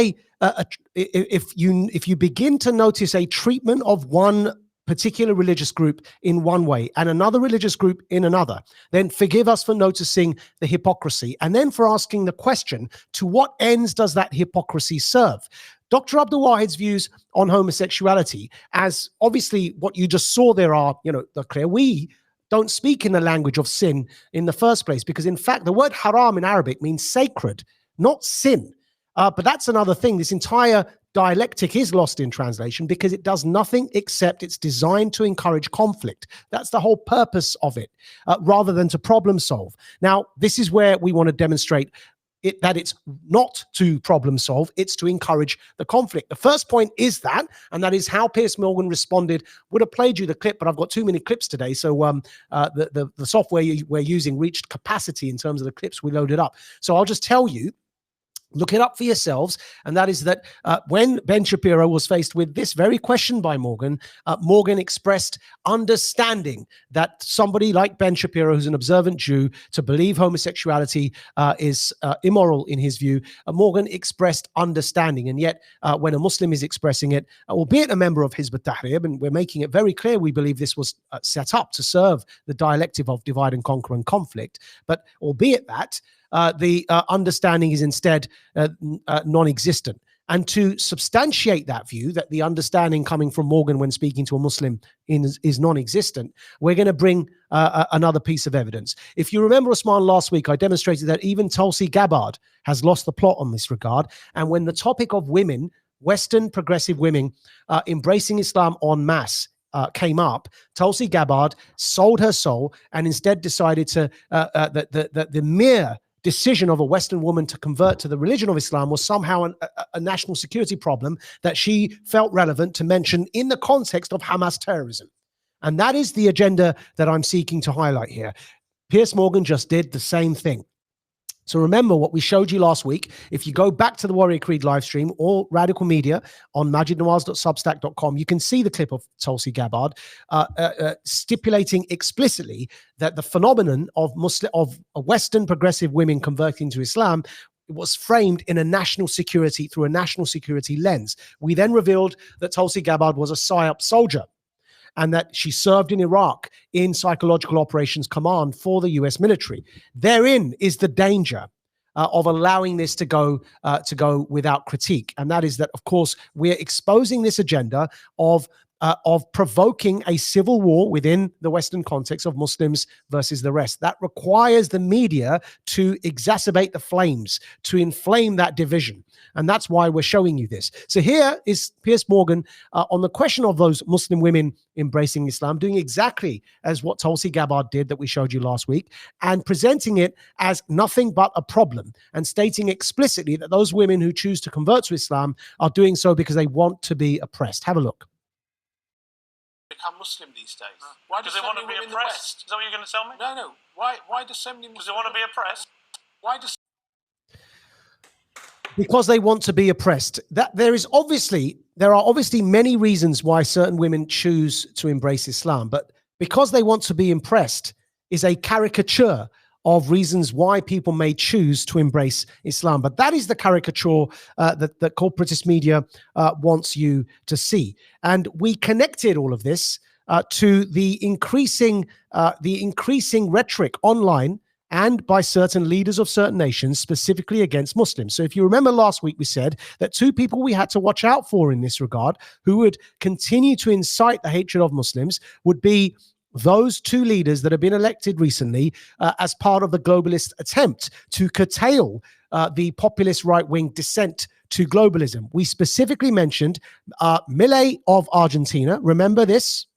if you begin to notice a treatment of one particular religious group in one way and another religious group in another, then forgive us for noticing the hypocrisy and then for asking the question, to what ends does that hypocrisy serve? Dr. Abdul Wahid's views on homosexuality, as obviously what you just saw there are, they're clear. We don't speak in the language of sin in the first place, because in fact, the word haram in Arabic means sacred, not sin. But that's another thing. This entire dialectic is lost in translation because it does nothing except it's designed to encourage conflict. That's the whole purpose of it, rather than to problem solve. Now, this is where we want to demonstrate that it's not to problem solve, it's to encourage the conflict. The first point is that, and that is how Piers Morgan responded. Would have played you the clip, but I've got too many clips today, so the software we're using reached capacity in terms of the clips we loaded up. So I'll just tell you, look it up for yourselves, and that is that when Ben Shapiro was faced with this very question by Morgan, Morgan expressed understanding that somebody like Ben Shapiro, who's an observant Jew, to believe homosexuality is immoral in his view, Morgan expressed understanding. And yet, when a Muslim is expressing it, albeit a member of Hizb ut-Tahrir, and we're making it very clear we believe this was set up to serve the dialective of divide and conquer and conflict, but albeit that, the understanding is instead non-existent. And to substantiate that view, that the understanding coming from Morgan when speaking to a Muslim is non-existent, we're going to bring another piece of evidence. If you remember, Osman, last week, I demonstrated that even Tulsi Gabbard has lost the plot on this regard. And when the topic of women, Western progressive women, embracing Islam en masse, came up, Tulsi Gabbard sold her soul and instead decided to that the mere decision of a Western woman to convert to the religion of Islam was somehow a national security problem that she felt relevant to mention in the context of Hamas terrorism. And that is the agenda that I'm seeking to highlight here. Piers Morgan just did the same thing. So remember what we showed you last week. If you go back to the Warrior Creed live stream or Radical Media on Maajid-Nawaz.substack.com, you can see the clip of Tulsi Gabbard stipulating explicitly that the phenomenon of Western progressive women converting to Islam was framed in a national security, through a national security lens. We then revealed that Tulsi Gabbard was a PSYOP soldier, and that she served in Iraq in psychological operations command for the US military. Therein is the danger of allowing this to go without critique. And that is that, of course, we're exposing this agenda of provoking a civil war within the Western context of Muslims versus the rest. That requires the media to exacerbate the flames, to inflame that division. And that's why we're showing you this. So here is Piers Morgan on the question of those Muslim women embracing Islam, doing exactly as what Tulsi Gabbard did that we showed you last week, and presenting it as nothing but a problem, and stating explicitly that those women who choose to convert to Islam are doing so because they want to be oppressed. Have a look. Become Muslim these days. Why do Because they want to be oppressed. Is that what you're going to tell me? No. Why do so many Muslims? Because they want to be oppressed. Why do Because they want to be oppressed. There are obviously many reasons why certain women choose to embrace Islam, but because they want to be impressed is a caricature of reasons why people may choose to embrace Islam. But that is the caricature that corporatist media wants you to see. And we connected all of this to the increasing rhetoric online and by certain leaders of certain nations, specifically against Muslims. So if you remember last week, we said that two people we had to watch out for in this regard, who would continue to incite the hatred of Muslims, would be those two leaders that have been elected recently as part of the globalist attempt to curtail the populist right-wing descent to globalism. We specifically mentioned Milei of Argentina. Remember this?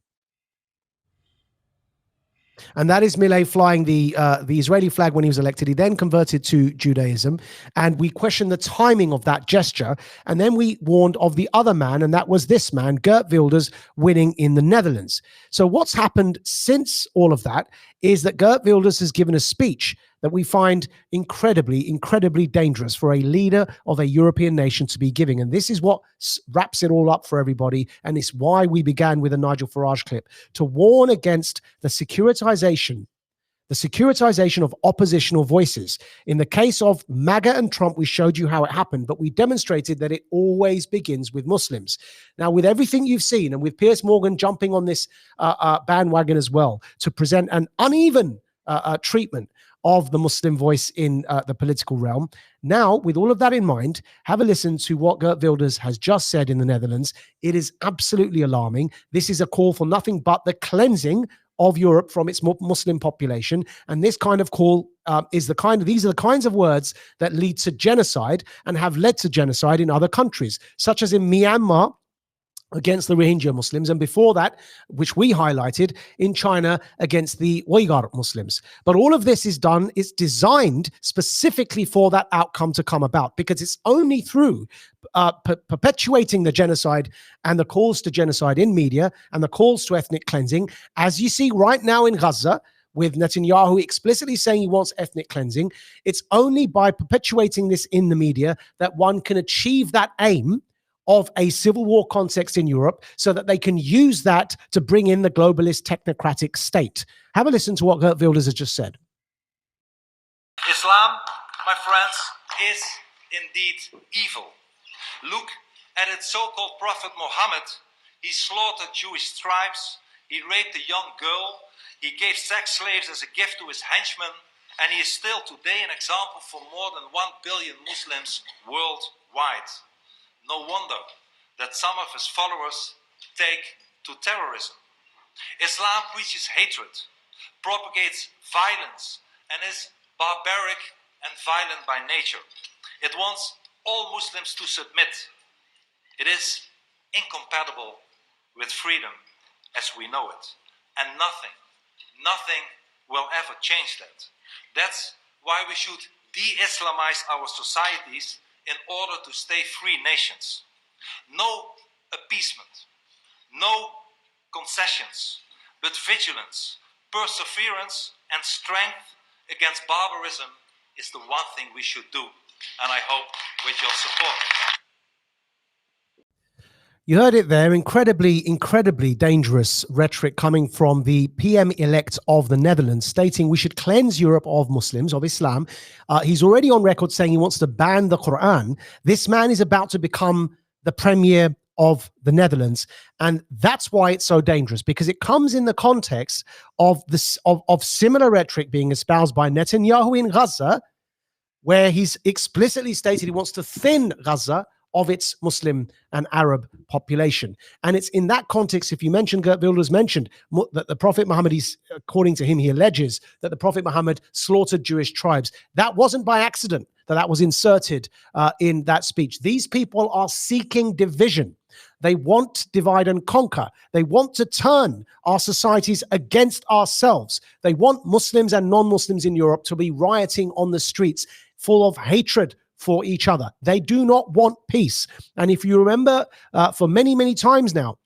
And that is Milei flying the Israeli flag when he was elected. He then converted to Judaism, and we questioned the timing of that gesture. And then we warned of the other man, and that was this man, Geert Wilders, winning in the Netherlands. So what's happened since all of that is that Geert Wilders has given a speech that we find incredibly, incredibly dangerous for a leader of a European nation to be giving. And this is what wraps it all up for everybody. And it's why we began with a Nigel Farage clip, to warn against the securitization of oppositional voices. In the case of MAGA and Trump, we showed you how it happened, but we demonstrated that it always begins with Muslims. Now, with everything you've seen, and with Piers Morgan jumping on this bandwagon as well, to present an uneven treatment of the Muslim voice in the political realm. Now, with all of that in mind, have a listen to what Geert Wilders has just said in the Netherlands. It is absolutely alarming. This is a call for nothing but the cleansing of Europe from its Muslim population. And this kind of call these are the kinds of words that lead to genocide and have led to genocide in other countries, such as in Myanmar, against the Rohingya Muslims, and before that, which we highlighted, in China against the Uyghur Muslims. But all of this is designed specifically for that outcome to come about, because it's only through perpetuating the genocide and the calls to genocide in media and the calls to ethnic cleansing, as you see right now in Gaza, with Netanyahu explicitly saying he wants ethnic cleansing. It's only by perpetuating this in the media that one can achieve that aim of a civil war context in Europe, so that they can use that to bring in the globalist technocratic state. Have a listen to what Geert Wilders has just said. Islam, my friends, is indeed evil. Look at its so-called prophet Muhammad. He slaughtered Jewish tribes, he raped a young girl, he gave sex slaves as a gift to his henchmen, and he is still today an example for more than 1 billion Muslims worldwide. No wonder that some of his followers take to terrorism. Islam preaches hatred, propagates violence, and is barbaric and violent by nature. It wants all Muslims to submit. It is incompatible with freedom as we know it. And nothing will ever change that. That's why we should de-Islamize our societies in order to stay free nations. No appeasement, no concessions, but vigilance, perseverance, and strength against barbarism is the one thing we should do. And I hope with your support. You heard it there. Incredibly, incredibly dangerous rhetoric coming from the PM-elect of the Netherlands, stating we should cleanse Europe of Muslims, of Islam. He's already on record saying he wants to ban the Quran. This man is about to become the premier of the Netherlands. And that's why it's so dangerous, because it comes in the context of similar rhetoric being espoused by Netanyahu in Gaza, where he's explicitly stated he wants to thin Gaza of its Muslim and Arab population. And it's in that context, if you mention, Geert Wilders mentioned that the Prophet Muhammad, according to him, he alleges that the Prophet Muhammad slaughtered Jewish tribes. That wasn't by accident that was inserted in that speech. These people are seeking division. They want divide and conquer. They want to turn our societies against ourselves. They want Muslims and non-Muslims in Europe to be rioting on the streets full of hatred for each other. They do not want peace. And if you remember, for many, many times now,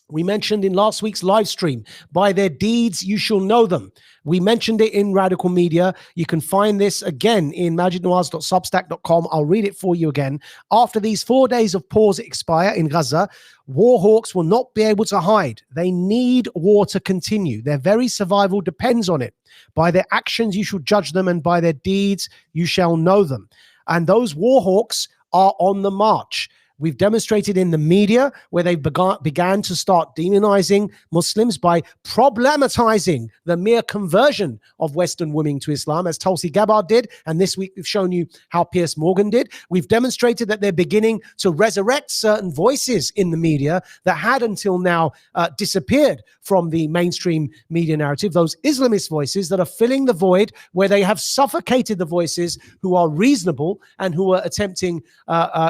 We mentioned in last week's live stream, by their deeds you shall know them. We mentioned it in Radical Media. You can find this again in Maajid-Nawaz.substack.com. I'll read it for you again. After these 4 days of pause expire in Gaza, war hawks will not be able to hide. They need war to continue. Their very survival depends on it. By their actions you shall judge them, and by their deeds you shall know them. And those war hawks are on the march. We've demonstrated in the media where they began to start demonizing Muslims by problematizing the mere conversion of Western women to Islam, as Tulsi Gabbard did. And this week we've shown you how Piers Morgan did. We've demonstrated that they're beginning to resurrect certain voices in the media that had until now disappeared from the mainstream media narrative. Those Islamist voices that are filling the void where they have suffocated the voices who are reasonable and who are attempting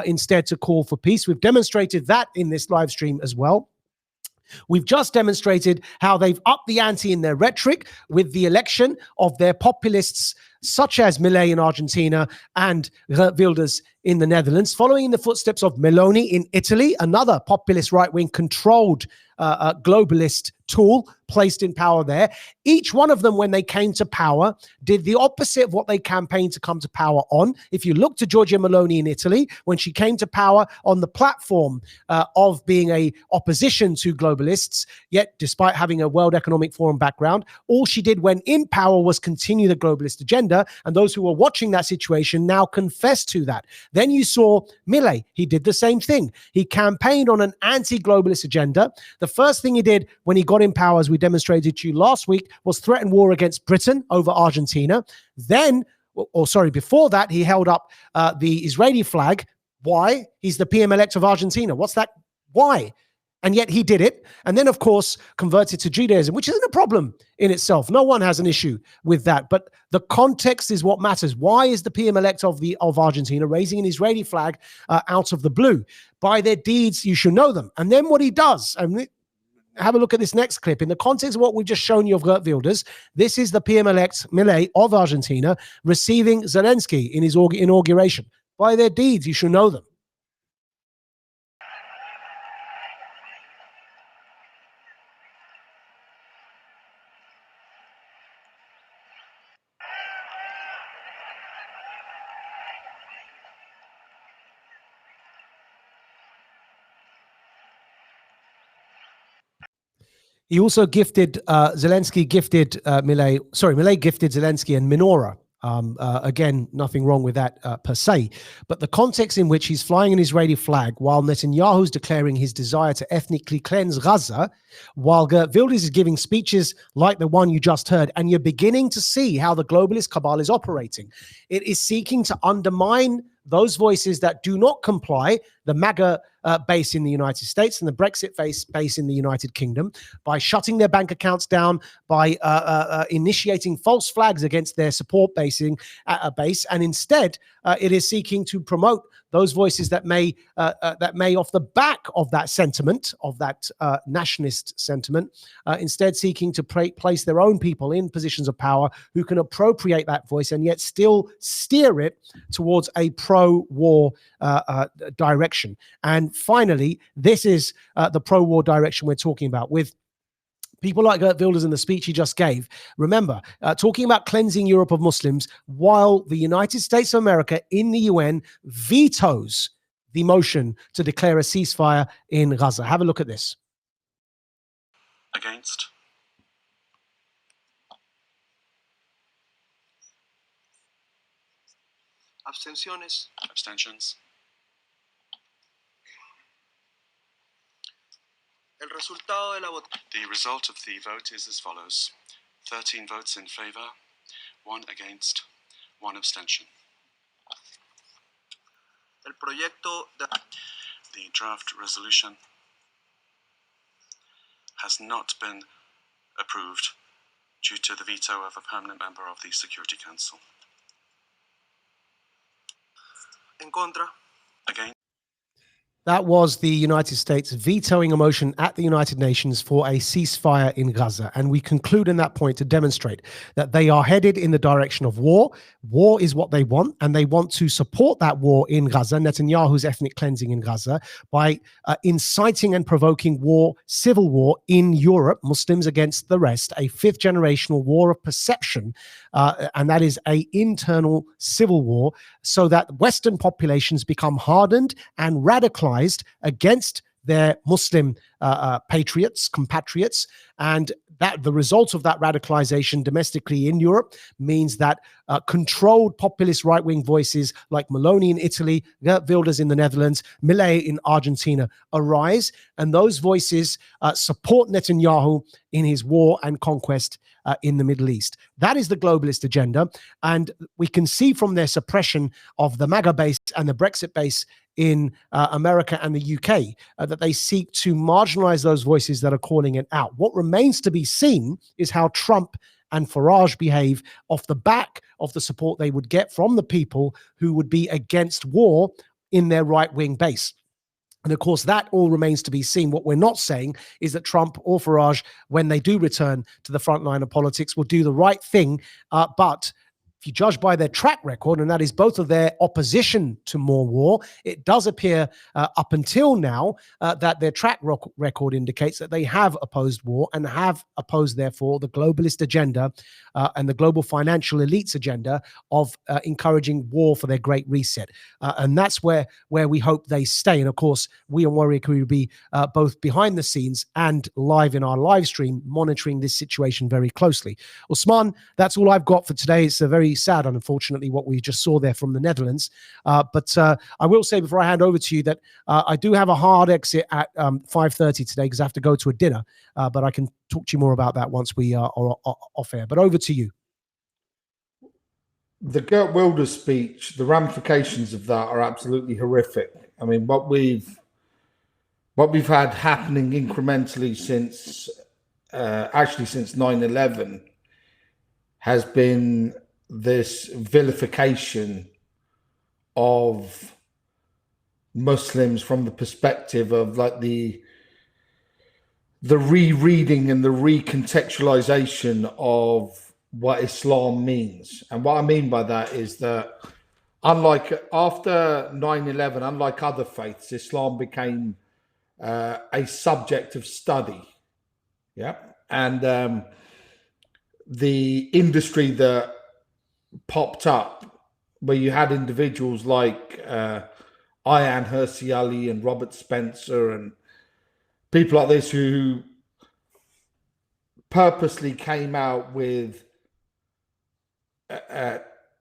instead to call for peace. We've demonstrated that in this live stream as well. We've just demonstrated how they've upped the ante in their rhetoric with the election of their populists such as Milei in Argentina and Geert Wilders in the Netherlands, following in the footsteps of Meloni in Italy, another populist right-wing controlled globalist tool placed in power there. Each one of them, when they came to power, did the opposite of what they campaigned to come to power on. If you look to Giorgia Meloni in Italy, when she came to power on the platform of being a opposition to globalists, yet despite having a World Economic Forum background, all she did when in power was continue the globalist agenda, and those who were watching that situation now confess to that. Then you saw Milei. He did the same thing. He campaigned on an anti-globalist agenda. The first thing he did when he got in power, as we demonstrated to you last week, was threaten war against Britain over Argentina. Then, before that, he held up the Israeli flag. Why? He's the PM-elect of Argentina. What's that? Why? And yet he did it. And then, of course, converted to Judaism, which isn't a problem in itself. No one has an issue with that. But the context is what matters. Why is the PM-elect of Argentina raising an Israeli flag out of the blue? By their deeds, you should know them. And then what he does, and have a look at this next clip. In the context of what we've just shown you of Geert Wilders, this is the PM-elect Milei of Argentina receiving Zelensky in his inauguration. By their deeds, you should know them. He also gifted Milei gifted Zelensky and menorah. Again, nothing wrong with that per se. But the context in which he's flying an Israeli flag while Netanyahu's declaring his desire to ethnically cleanse Gaza, while Geert Wilders is giving speeches like the one you just heard, and you're beginning to see how the globalist cabal is operating. It is seeking to undermine those voices that do not comply, the MAGA base in the United States and the Brexit base in the United Kingdom, by shutting their bank accounts down, by initiating false flags against their support base, and instead it is seeking to promote those voices that may, off the back of that sentiment, of that nationalist sentiment, instead seeking to place their own people in positions of power who can appropriate that voice and yet still steer it towards a pro-war direction. And finally, this is the pro-war direction we're talking about with people like Geert Wilders in the speech he just gave. Remember, talking about cleansing Europe of Muslims while the United States of America in the UN vetoes the motion to declare a ceasefire in Gaza. Have a look at this. Against. Abstenciones. Abstentions. El resultado de la The result of the vote is as follows: 13 votes in favor, 1 against, 1 abstention. El proyecto de The draft resolution has not been approved due to the veto of a permanent member of the Security Council. En contra. Against. That was the United States vetoing a motion at the United Nations for a ceasefire in Gaza. And we conclude in that point to demonstrate that they are headed in the direction of war. War is what they want, and they want to support that war in Gaza, Netanyahu's ethnic cleansing in Gaza, by inciting and provoking war, civil war in Europe, Muslims against the rest, a fifth generational war of perception, and that is an internal civil war, so that Western populations become hardened and radicalized against their Muslim compatriots, and that the result of that radicalization domestically in Europe means that controlled populist right-wing voices like Meloni in Italy, Geert Wilders in the Netherlands, Milei in Argentina arise, and those voices support Netanyahu in his war and conquest in the Middle East. That is the globalist agenda, and we can see from their suppression of the MAGA base and the Brexit base in America and the UK that they seek to marginalize those voices that are calling it out. What remains to be seen is how Trump and Farage behave off the back of the support they would get from the people who would be against war in their right-wing base. And of course, that all remains to be seen. What we're not saying is that Trump or Farage, when they do return to the front line of politics, will do the right thing. But if you judge by their track record, and that is both of their opposition to more war, it does appear up until now that their track record indicates that they have opposed war and have opposed, therefore, the globalist agenda and the global financial elites agenda of encouraging war for their great reset. And that's where we hope they stay. And of course, we on Warrior Crew will be both behind the scenes and live in our live stream, monitoring this situation very closely. Usman, that's all I've got for today. It's a very sad, unfortunately, what we just saw there from the Netherlands. But I will say before I hand over to you that I do have a hard exit at 5:30 today because I have to go to a dinner. But I can talk to you more about that once we are off air. But over to you. The Geert Wilders speech, the ramifications of that are absolutely horrific. I mean, what we've had happening incrementally since 9/11 has been this vilification of Muslims from the perspective of like the rereading and the recontextualization of what Islam means. And what I mean by that is that after 9/11, unlike other faiths, Islam became a subject of study. Yeah. And the industry that popped up, where you had individuals like Ayaan Hirsi Ali and Robert Spencer and people like this who purposely came out with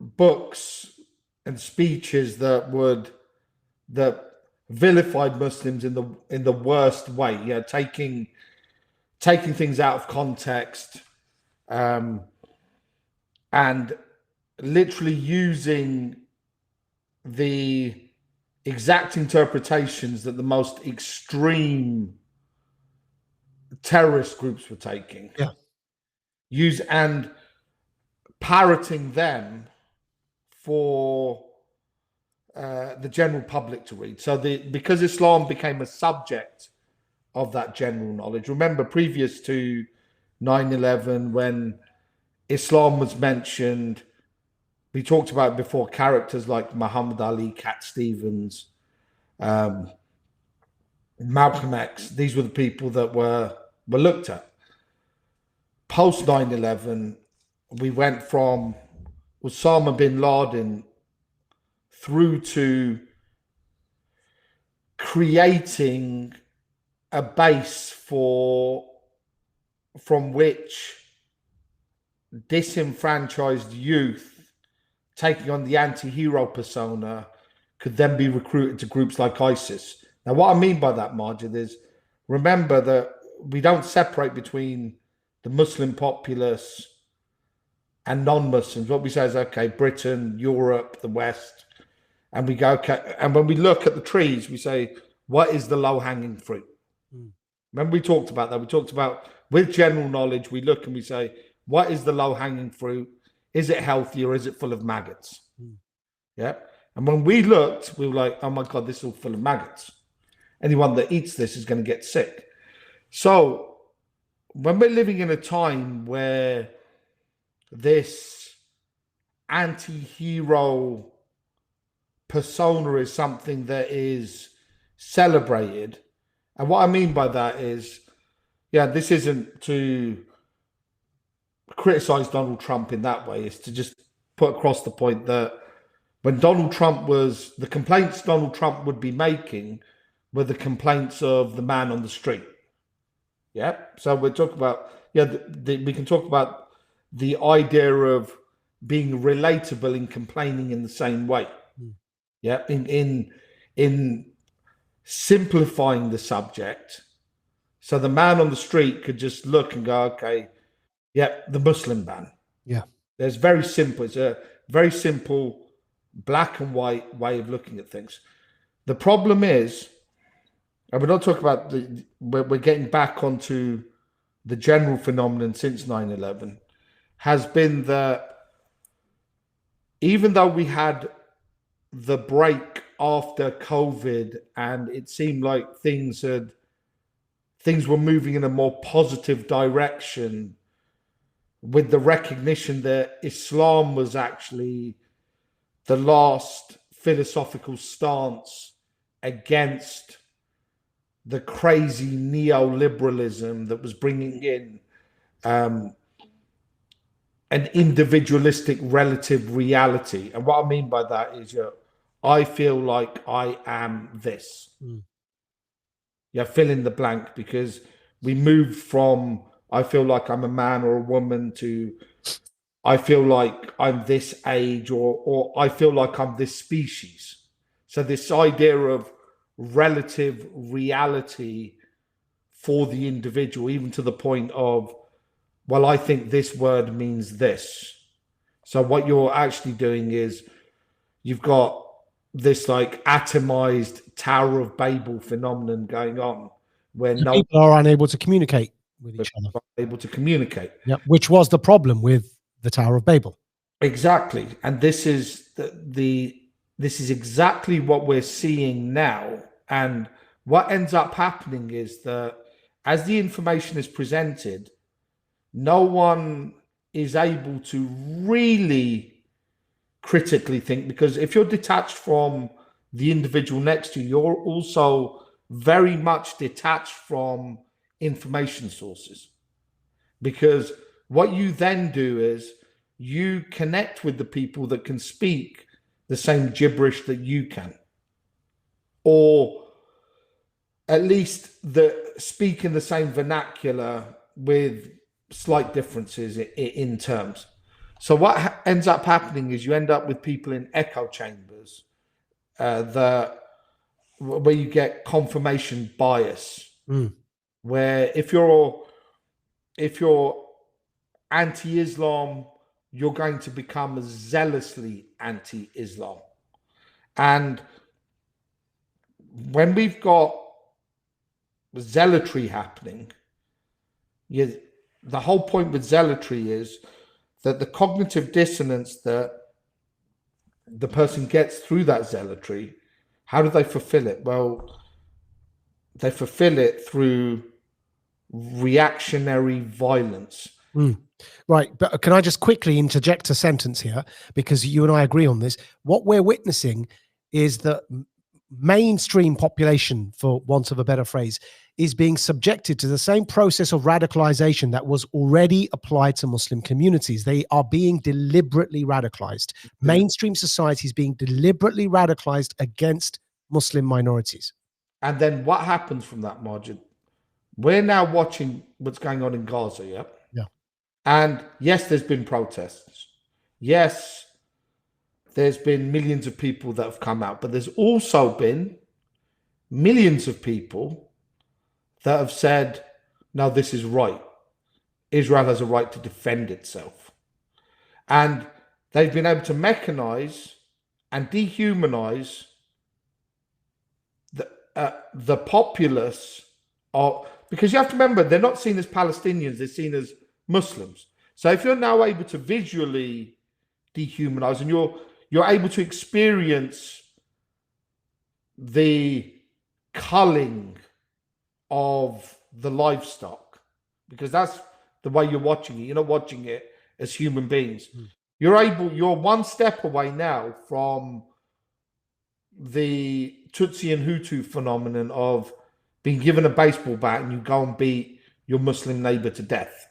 books and speeches that vilified Muslims in the worst way. Yeah, taking things out of context, and literally using the exact interpretations that the most extreme terrorist groups were taking. Yeah. And parroting them for the general public to read. So because Islam became a subject of that general knowledge. Remember, previous to 9/11, when Islam was mentioned, we talked about before characters like Muhammad Ali, Cat Stevens, Malcolm X. These were the people that were looked at. Post 9/11, we went from Osama bin Laden through to creating a base from which disenfranchised youth taking on the anti-hero persona could then be recruited to groups like ISIS. Now, what I mean by that, Maajid, is remember that we don't separate between the Muslim populace and non-Muslims. What we say is, okay, Britain, Europe, the West, and we go, okay, and when we look at the trees, we say, what is the low-hanging fruit? Remember we talked about that. We talked about, with general knowledge, we look and we say, what is the low-hanging fruit? Is it healthy or is it full of maggots? Yeah. And when we looked, we were like, oh my God, this is all full of maggots. anyone that eats this is going to get sick. So when we're living in a time where this anti-hero persona is something that is celebrated, and what I mean by that is, yeah, this isn't to criticize Donald Trump in that way. It's to just put across the point that when Donald Trump was, the complaints Donald Trump would be making were the complaints of the man on the street. Yeah. So we're talking about, we can talk about the idea of being relatable in complaining in the same way. Yeah. In simplifying the subject. So the man on the street could just look and go, okay, yeah, the Muslim ban. Yeah. There's very simple. It's a very simple black and white way of looking at things. The problem is, and we're not talking about we're getting back onto the general phenomenon since 9/11, has been that even though we had the break after COVID and it seemed like things were moving in a more positive direction, with the recognition that Islam was actually the last philosophical stance against the crazy neoliberalism that was bringing in an individualistic relative reality. And what I mean by that is, I feel like I am this. Fill in the blank, because we moved from I feel like I'm a man or a woman to I feel like I'm this age, or I feel like I'm this species. So this idea of relative reality for the individual, even to the point of, well, I think this word means this. So what you're actually doing is you've got this like atomized Tower of Babel phenomenon going on, where people are unable to communicate with each other. Able to communicate. Yeah, which was the problem with the Tower of Babel. Exactly. And this is this is exactly what we're seeing now. And what ends up happening is that as the information is presented, no one is able to really critically think, because if you're detached from the individual next to you, you're also very much detached from information sources. Because what you then do is you connect with the people that can speak the same gibberish that you can, or at least speak in the same vernacular with slight differences in terms. So what ends up happening is you end up with people in echo chambers, where you get confirmation bias, where if you're anti-Islam, you're going to become zealously anti-Islam. And when we've got zealotry happening, the whole point with zealotry is that the cognitive dissonance that the person gets through that zealotry, how do they fulfill it? Well, they fulfill it through reactionary violence. Right. But can I just quickly interject a sentence here, because you and I agree on this? What we're witnessing is that mainstream population, for want of a better phrase, is being subjected to the same process of radicalization that was already applied to Muslim communities. They are being deliberately radicalized. Mainstream society is being deliberately radicalized against Muslim minorities. And then what happens from that, Maajid? We're now watching what's going on in Gaza, yeah? Yeah. And yes, there's been protests. Yes, there's been millions of people that have come out, but there's also been millions of people that have said, no, this is right. Israel has a right to defend itself. And they've been able to mechanize and dehumanize the populace because you have to remember, they're not seen as Palestinians, they're seen as Muslims. So if you're now able to visually dehumanize, and you're able to experience the culling of the livestock, because that's the way you're watching it. You're not watching it as human beings. You're one step away now from the Tutsi and Hutu phenomenon of being given a baseball bat and you go and beat your Muslim neighbor to death.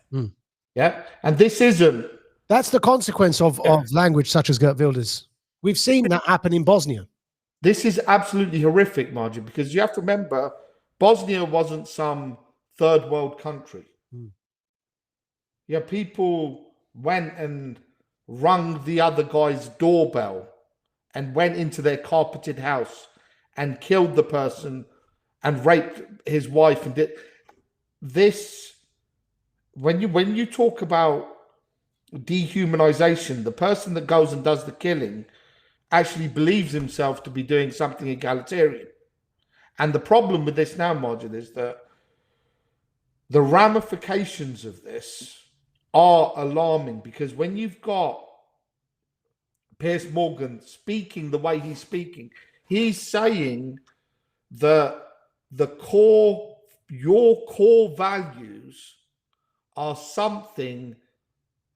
Yeah. And this isn't. That's the consequence of language such as Geert Wilders. We've seen that happen in Bosnia. This is absolutely horrific, Maajid, because you have to remember, Bosnia wasn't some third world country. Yeah, people went and rung the other guy's doorbell and went into their carpeted house and killed the person and raped his wife and did this. When you talk about dehumanization, the person that goes and does the killing actually believes himself to be doing something egalitarian. And the problem with this now, Maajid, is that the ramifications of this are alarming, because when you've got Piers Morgan speaking the way he's speaking, he's saying that your core values are something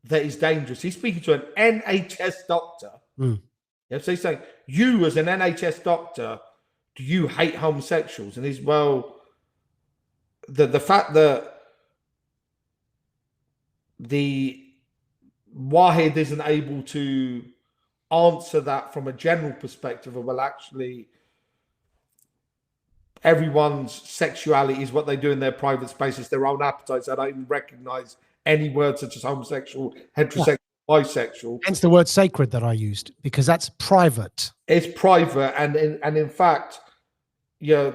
that is dangerous. He's speaking to an NHS doctor. Yeah, so he's saying, you as an NHS doctor, do you hate homosexuals? And he's, well, the fact that the Wahid isn't able to answer that from a general perspective of, well, actually, everyone's sexuality is what they do in their private spaces, their own appetites. I don't even recognize any words such as homosexual, heterosexual, bisexual. Hence the word sacred that I used, because that's private. It's private, and in fact, you know,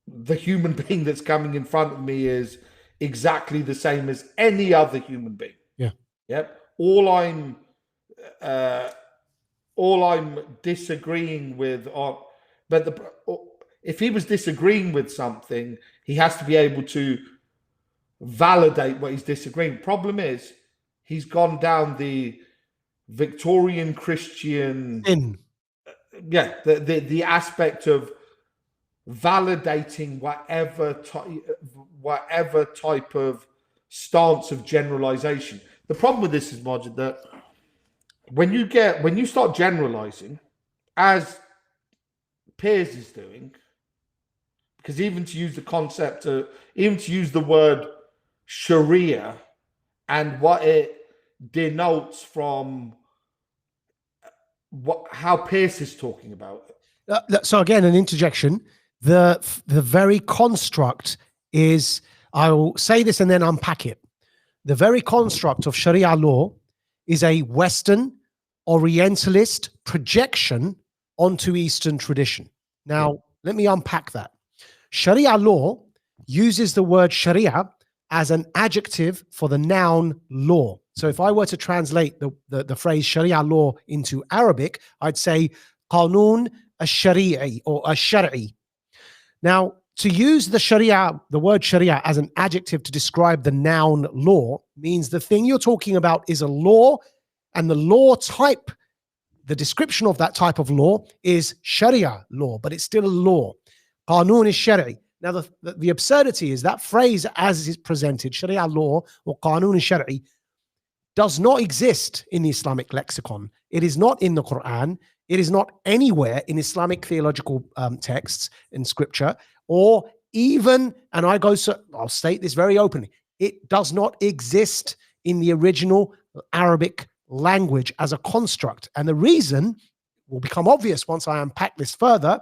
the human being that's coming in front of me is exactly the same as any other human being. Yeah. Yep. All I'm disagreeing with if he was disagreeing with something, he has to be able to validate what he's disagreeing. Problem is, he's gone down the Victorian Christian, the aspect of validating whatever type of stance of generalization. The problem with this is, Maajid, that when you start generalizing, as Piers is doing, because even to use the word Sharia and what it denotes from how Piers is talking about it. So again, an interjection. The very construct is, I will say this and then unpack it. The very construct of Sharia law is a Western Orientalist projection onto Eastern tradition. Now, let me unpack that. Sharia law uses the word Sharia as an adjective for the noun law. So if I were to translate the phrase Sharia law into Arabic, I'd say Qanun al-Shari'i or al-Shar'i. Now, to use the word Sharia as an adjective to describe the noun law means the thing you're talking about is a law, and the law type, the description of that type of law is Sharia law, but it's still a law. Qanun al-Shar'i. Now, the absurdity is that phrase as is presented, Sharia law or Qanun al-Shar'i, does not exist in the Islamic lexicon. It is not in the Quran. It is not anywhere in Islamic theological texts in scripture, or even, and I'll state this very openly, it does not exist in the original Arabic language as a construct. And the reason will become obvious once I unpack this further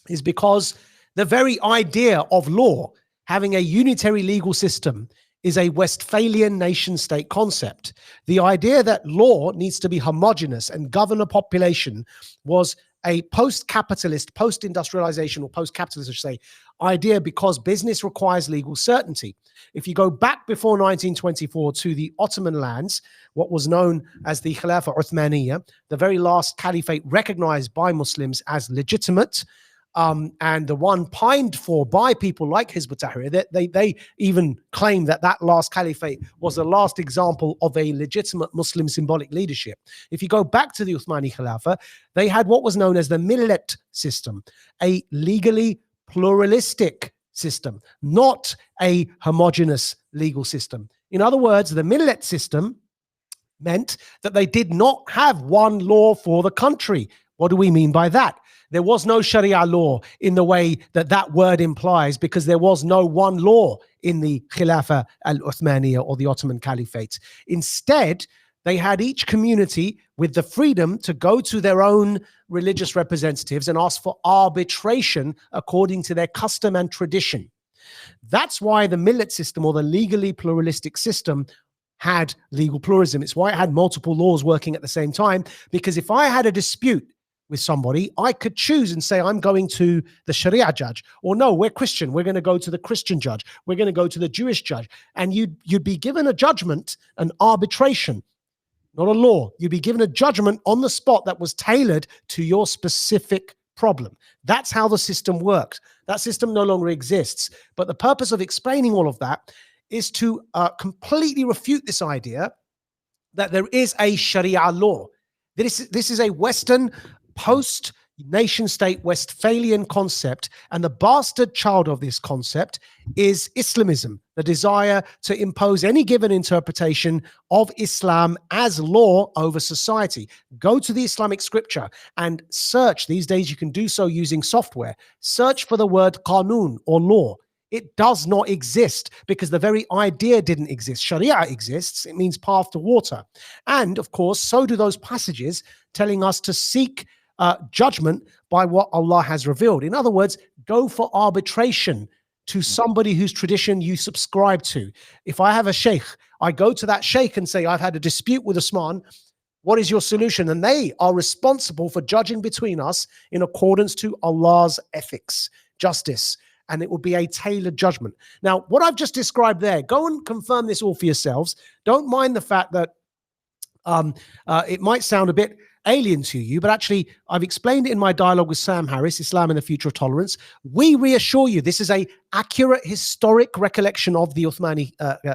is because the very idea of law, having a unitary legal system, is a Westphalian nation-state concept. The idea that law needs to be homogenous and govern a population was a post-capitalist, post-industrialization, or post-capitalist, I should say, idea, because business requires legal certainty. If you go back before 1924 to the Ottoman lands, what was known as the Khilafah Uthmaniyya, the very last caliphate recognized by Muslims as legitimate, and the one pined for by people like Hizb ut-Tahrir, that they even claim that that last caliphate was the last example of a legitimate Muslim symbolic leadership. If you go back to the Uthmani Khilafah, they had what was known as the millet system, a legally pluralistic system, not a homogenous legal system. In other words, the millet system meant that they did not have one law for the country. What do we mean by that? There was no Sharia law in the way that that word implies, because there was no one law in the Khilafah al-Uthmaniyya or the Ottoman Caliphate. Instead, they had each community with the freedom to go to their own religious representatives and ask for arbitration according to their custom and tradition. That's why the millet system, or the legally pluralistic system, had legal pluralism. It's why it had multiple laws working at the same time, because if I had a dispute with somebody, I could choose and say, I'm going to the Sharia judge, or no, we're Christian, we're going to go to the Christian judge, we're going to go to the Jewish judge, and you'd be given a judgment, an arbitration, not a law. You'd be given a judgment on the spot that was tailored to your specific problem. That's how the system works. That system no longer exists. But the purpose of explaining all of that is to completely refute this idea that there is a Sharia law. This is a Western post-nation-state Westphalian concept, and the bastard child of this concept is Islamism, the desire to impose any given interpretation of Islam as law over society. Go to the Islamic scripture and search. These days you can do so using software. Search for the word qanun, or law. It does not exist, because the very idea didn't exist. Sharia exists. It means path to water. And of course, so do those passages telling us to seek judgment by what Allah has revealed. In other words, go for arbitration to somebody whose tradition you subscribe to. If I have a sheikh, I go to that sheikh and say, I've had a dispute with Usman. What is your solution? And they are responsible for judging between us in accordance to Allah's ethics, justice. And it will be a tailored judgment. Now, what I've just described there, go and confirm this all for yourselves. Don't mind the fact that it might sound a bit alien to you, but actually I've explained it in my dialogue with Sam Harris, Islam and the Future of Tolerance. We reassure you this is an accurate historic recollection of the Uthmani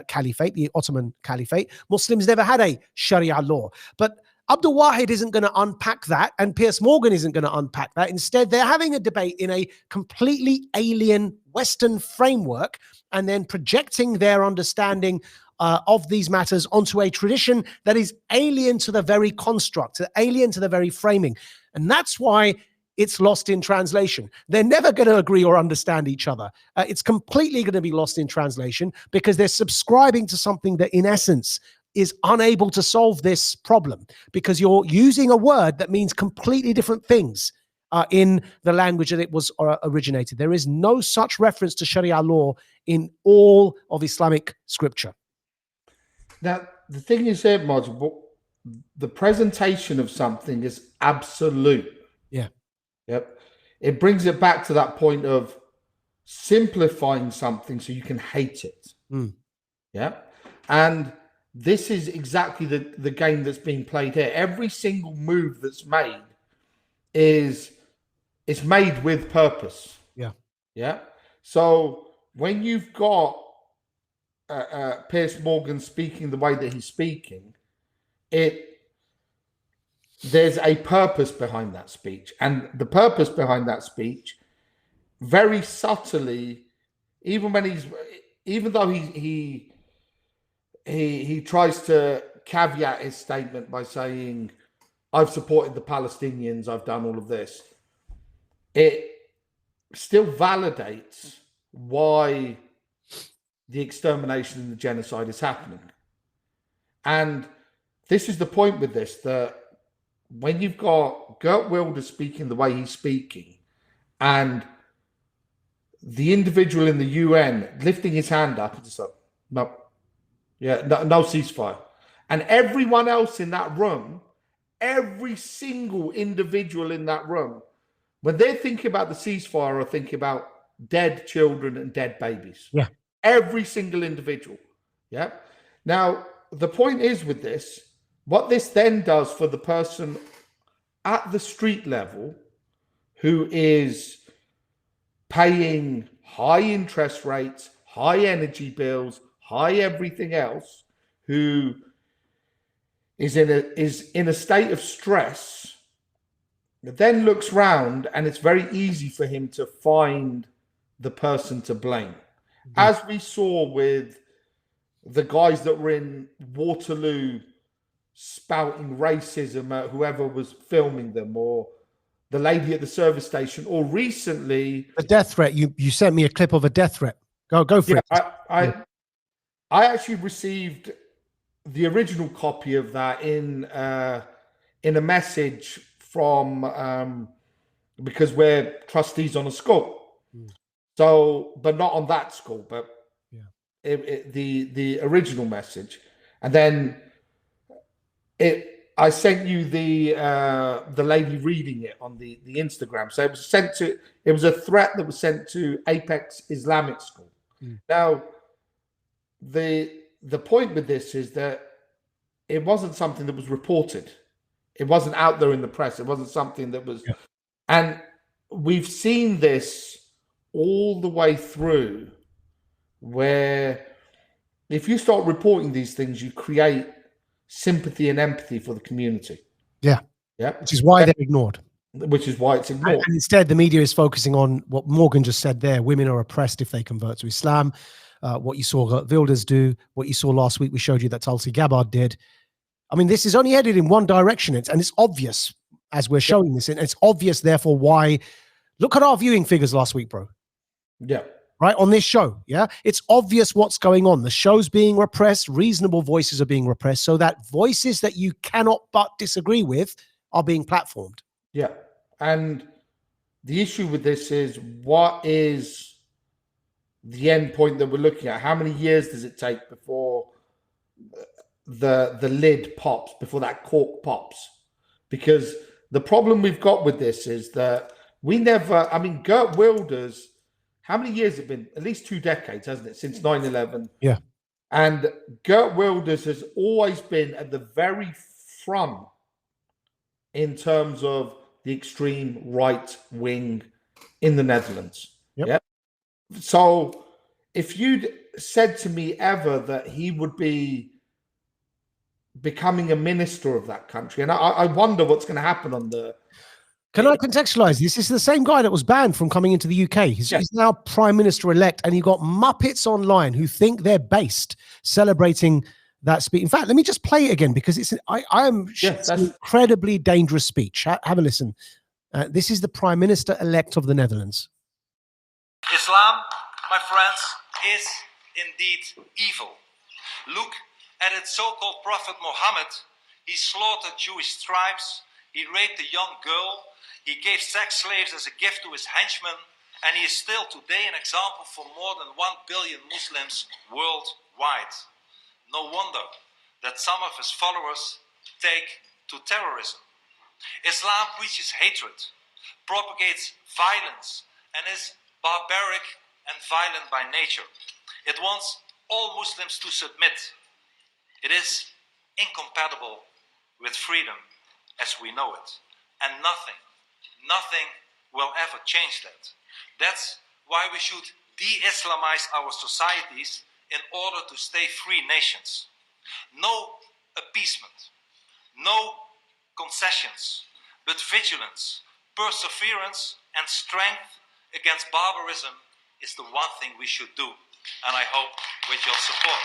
Caliphate, the Ottoman Caliphate. Muslims never had a Sharia law, but Abdul Wahid isn't going to unpack that, and Piers Morgan isn't going to unpack that. Instead, they're having a debate in a completely alien Western framework, and then projecting their understanding of these matters onto a tradition that is alien to the very construct, alien to the very framing. And that's why it's lost in translation. They're never going to agree or understand each other. It's completely going to be lost in translation, because they're subscribing to something that in essence is unable to solve this problem, because you're using a word that means completely different things in the language that it was originated. There is no such reference to Sharia law in all of Islamic scripture. Now, the thing is here, Maajid, the presentation of something is absolute. Yeah. Yep. It brings it back to that point of simplifying something so you can hate it. Yeah. And this is exactly the game that's being played here. Every single move that's made is made with purpose. Yeah. Yeah. So when you've got Piers Morgan speaking the way that he's speaking, there's a purpose behind that speech. And the purpose behind that speech, very subtly, even though he tries to caveat his statement by saying, I've supported the Palestinians, I've done all of this, it still validates why the extermination and the genocide is happening. And this is the point with this, that when you've got Geert Wilders speaking the way he's speaking, and the individual in the UN lifting his hand up and just like, no, no ceasefire. And everyone else in that room, every single individual in that room, when they're thinking about the ceasefire, are thinking about dead children and dead babies. Yeah. Every single individual. Yeah. Now, the point is with this, what this then does for the person at the street level who is paying high interest rates, high energy bills, high everything else, who is in a state of stress, then looks round, and it's very easy for him to find the person to blame. As we saw with the guys that were in Waterloo spouting racism at whoever was filming them, or the lady at the service station, or recently a death threat. You sent me a clip of a death threat. Go for it. I actually received the original copy of that in a message from because we're trustees on a school. So, but not on that school, but the original message, and then I sent you the lady reading it on the Instagram. So it was a threat that was sent to Apex Islamic School. Now, the point with this is that it wasn't something that was reported. It wasn't out there in the press. It wasn't something that was, and we've seen this all the way through, where if you start reporting these things, you create sympathy and empathy for the community. Yeah. Which is why they're ignored. Which is why it's ignored. And instead, the media is focusing on what Morgan just said there. Women are oppressed if they convert to Islam. What you saw Wilders do, what you saw last week, we showed you that Tulsi Gabbard did. I mean, this is only headed in one direction. And it's obvious as we're showing this. And it's obvious, therefore, why. Look at our viewing figures last week, bro. Yeah. Right, on this show, it's obvious what's going on. The show's being repressed, reasonable voices are being repressed, so that voices that you cannot but disagree with are being platformed. Yeah, and the issue with this is, what is the end point that we're looking at? How many years does it take before the lid pops, before that cork pops? Because the problem we've got with this is that we never, I mean, Geert Wilders, how many years has it been? At least 2 decades, hasn't it? Since 9/11. Yeah. And Geert Wilders has always been at the very front in terms of the extreme right wing in the Netherlands. Yep. So if you'd said to me ever that he would be becoming a minister of that country, and I wonder what's going to happen on the... Can I contextualize this? This is the same guy that was banned from coming into the UK. He's now Prime Minister-elect, and you've got Muppets online who think they're based celebrating that speech. In fact, let me just play it again, because it's an incredibly dangerous speech. Have a listen. This is the Prime Minister-elect of the Netherlands. Islam, my friends, is indeed evil. Look at its so-called Prophet Muhammad. He slaughtered Jewish tribes. He raped a young girl. He gave sex slaves as a gift to his henchmen, and he is still today an example for more than 1 billion Muslims worldwide. No wonder that some of his followers take to terrorism. Islam preaches hatred, propagates violence, and is barbaric and violent by nature. It wants all Muslims to submit. It is incompatible with freedom as we know it, and nothing will ever change that. That's why we should de-Islamize our societies in order to stay free nations. No appeasement, no concessions, but vigilance, perseverance, and strength against barbarism is the one thing we should do, and I hope with your support.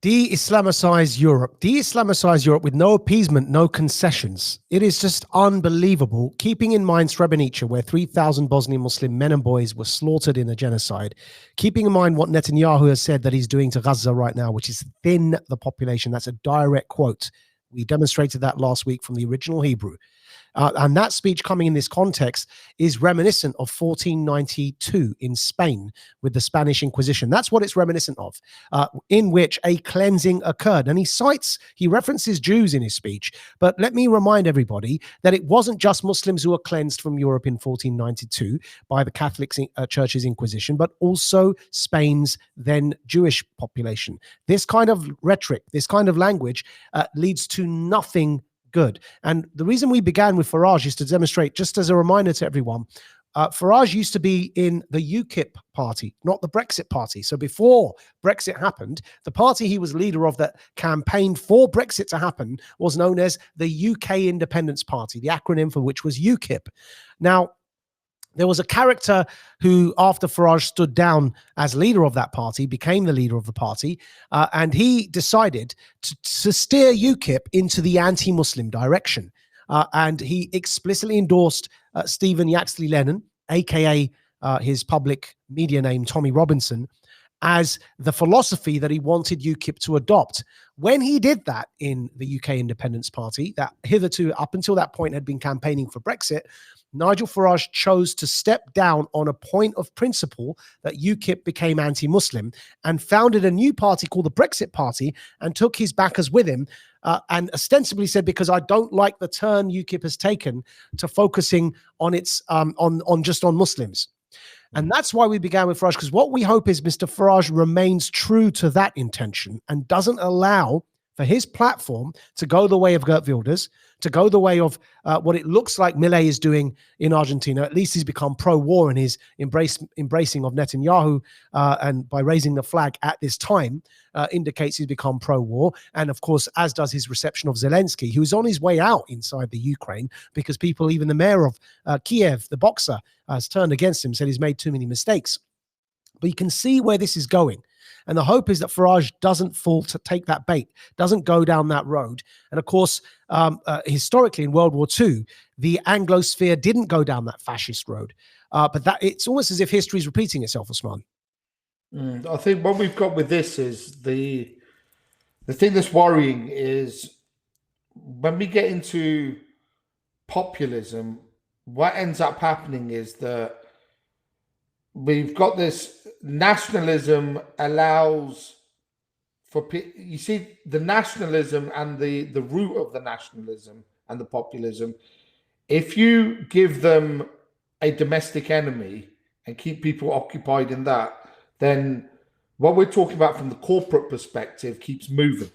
De-Islamicize Europe with no appeasement, no concessions. It is just unbelievable, keeping in mind Srebrenica, where 3,000 Bosnian Muslim men and boys were slaughtered in a genocide, keeping in mind what Netanyahu has said that he's doing to Gaza right now, which is thin the population. That's a direct quote. We demonstrated that last week from the original Hebrew. And that speech coming in this context is reminiscent of 1492 in Spain with the Spanish Inquisition. That's what it's reminiscent of, in which a cleansing occurred. And he references Jews in his speech. But let me remind everybody that it wasn't just Muslims who were cleansed from Europe in 1492 by the Catholic Church's Inquisition, but also Spain's then Jewish population. This kind of rhetoric, this kind of language leads to nothing Good. And the reason we began with Farage is to demonstrate, just as a reminder to everyone, Farage used to be in the UKIP party, not the Brexit party. So before Brexit happened, the party he was leader of that campaigned for Brexit to happen was known as the UK Independence Party, the acronym for which was UKIP. Now, there was a character who, after Farage stood down as leader of that party, became the leader of the party, and he decided to steer UKIP into the anti-Muslim direction. And he explicitly endorsed Stephen Yaxley Lennon, aka his public media name, Tommy Robinson, as the philosophy that he wanted UKIP to adopt. When he did that in the UK Independence Party, that hitherto, up until that point, had been campaigning for Brexit, Nigel Farage chose to step down on a point of principle that UKIP became anti-Muslim and founded a new party called the Brexit Party and took his backers with him, and ostensibly said, because I don't like the turn UKIP has taken to focusing on its on just on Muslims. And that's why we began with Farage, because what we hope is Mr. Farage remains true to that intention and doesn't allow for his platform to go the way of Geert Wilders, to go the way of what it looks like Milei is doing in Argentina. At least he's become pro-war in his embracing of Netanyahu, and by raising the flag at this time indicates he's become pro-war. And of course, as does his reception of Zelensky, who's on his way out inside the Ukraine because people, even the mayor of Kiev, the boxer, has turned against him, said he's made too many mistakes. But you can see where this is going. And the hope is that Farage doesn't fall to take that bait, doesn't go down that road. And of course, historically in World War II, the Anglosphere didn't go down that fascist road. But that it's almost as if history is repeating itself, Osman. I think what we've got with this is the thing that's worrying is when we get into populism, what ends up happening is that we've got this nationalism allows for, you see, the nationalism and the root of the nationalism and the populism. If you give them a domestic enemy and keep people occupied in that, then what we're talking about from the corporate perspective keeps moving,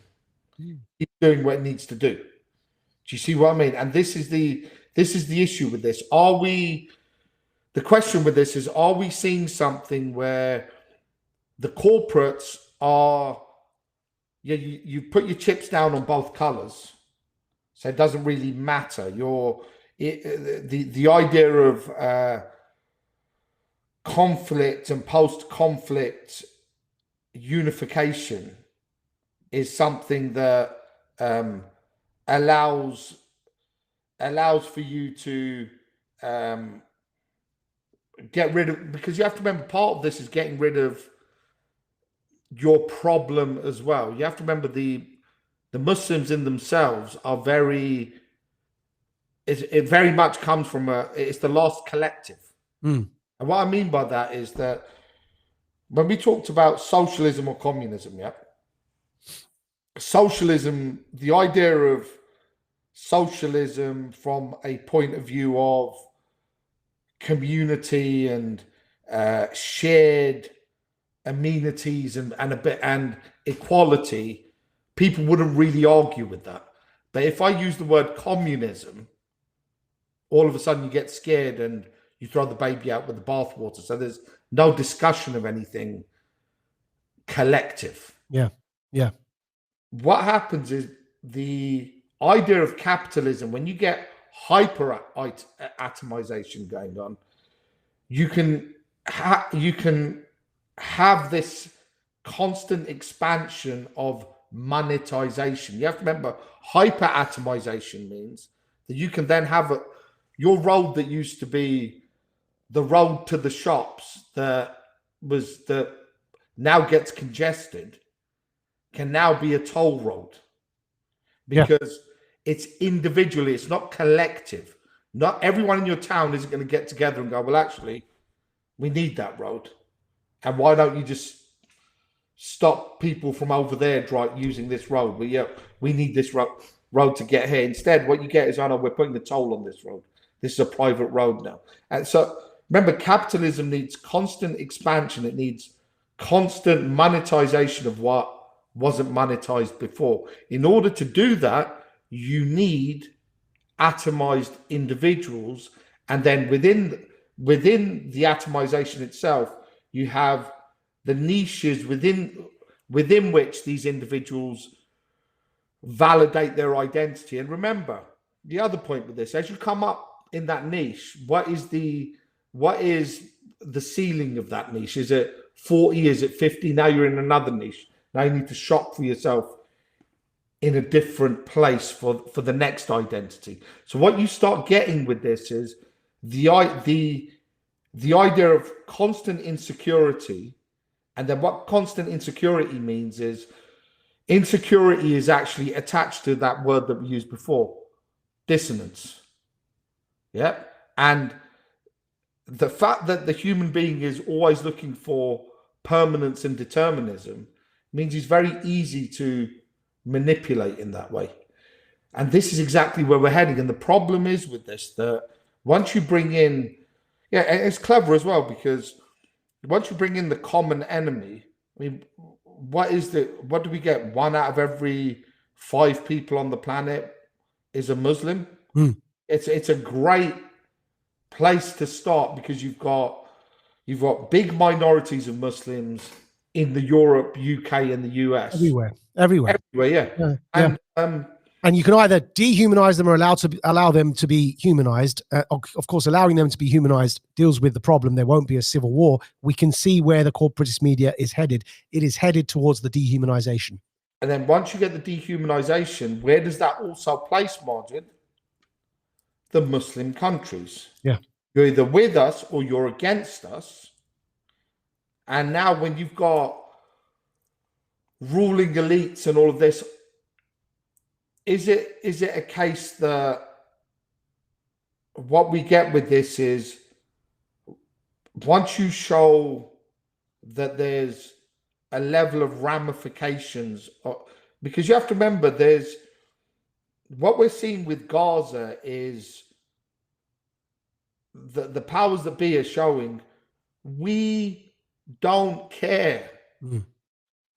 keeps doing what it needs to do. Do you see what I mean? And this is the issue with this. The question with this is, are we seeing something where the corporates are, you put your chips down on both colors, so it doesn't really matter. The idea of conflict and post-conflict unification is something that allows for you to get rid of, because you have to remember part of this is getting rid of your problem as well. You have to remember the Muslims in themselves are it very much comes from it's the lost collective. And what I mean by that is that when we talked about socialism or communism, socialism, the idea of socialism from a point of view of community and shared amenities and equality, people wouldn't really argue with that. But if I use the word communism, all of a sudden you get scared and you throw the baby out with the bathwater. So there's no discussion of anything collective. Yeah. What happens is the idea of capitalism, when you get hyper atomization going on, you can have this constant expansion of monetization. You have to remember, hyper atomization means that you can then have your road that used to be the road to the shops that now gets congested can now be a toll road, because it's individually, it's not collective. Not everyone in your town isn't going to get together and go, well, actually, we need that road. And why don't you just stop people from over there using this road? We need this road to get here. Instead, what you get is, oh no, we're putting the toll on this road. This is a private road now. And so remember, capitalism needs constant expansion. It needs constant monetization of what wasn't monetized before. In order to do that, you need atomized individuals, and then within the atomization itself, you have the niches within which these individuals validate their identity. And remember, the other point with this, as you come up in that niche, what is the ceiling of that niche? Is it 40? Is it 50? Now you're in another niche. Now you need to shop for yourself in a different place for the next identity. So what you start getting with this is the idea of constant insecurity. And then what constant insecurity means is insecurity is actually attached to that word that we used before, dissonance. Yeah. And the fact that the human being is always looking for permanence and determinism means it's very easy to manipulate in that way. And this is exactly where we're heading. And the problem is with this, that once you bring in, yeah, it's clever as well, because once you bring in the common enemy, I mean, what do we get? 1 out of every 5 people on the planet is a Muslim. It's a great place to start, because you've got big minorities of Muslims in the Europe, UK, and the US. Everywhere. Yeah. And you can either dehumanize them or allow them to be humanized. Of course, allowing them to be humanized deals with the problem. There won't be a civil war. We can see where the corporatist media is headed. It is headed towards the dehumanization. And then once you get the dehumanization, where does that also place, Maajid? The Muslim countries. Yeah. You're either with us or you're against us. And now when you've got ruling elites and all of this, is it a case that what we get with this is, once you show that there's a level of ramifications, because you have to remember, there's what we're seeing with Gaza is the powers that be are showing we don't care.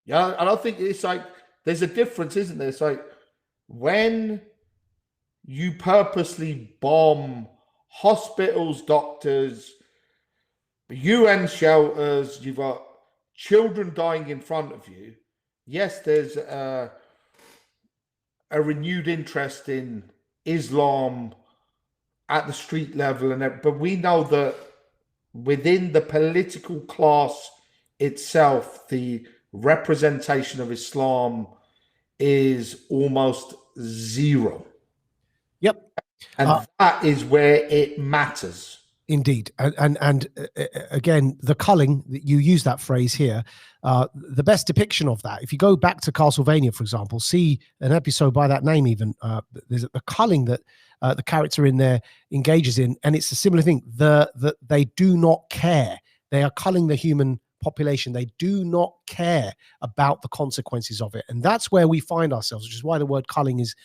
Yeah, I don't think it's like there's a difference, isn't there? It's like when you purposely bomb hospitals, doctors, UN shelters, you've got children dying in front of you. Yes, there's a renewed interest in Islam at the street level, but we know that within the political class itself, the representation of Islam is almost zero. Yep. And that is where it matters. Indeed. And again, the culling, you use that phrase here, the best depiction of that, if you go back to Castlevania, for example, see an episode by that name even, there's the culling that the character in there engages in, and it's a similar thing. They do not care. They are culling the human population. They do not care about the consequences of it. And that's where we find ourselves, which is why the word culling is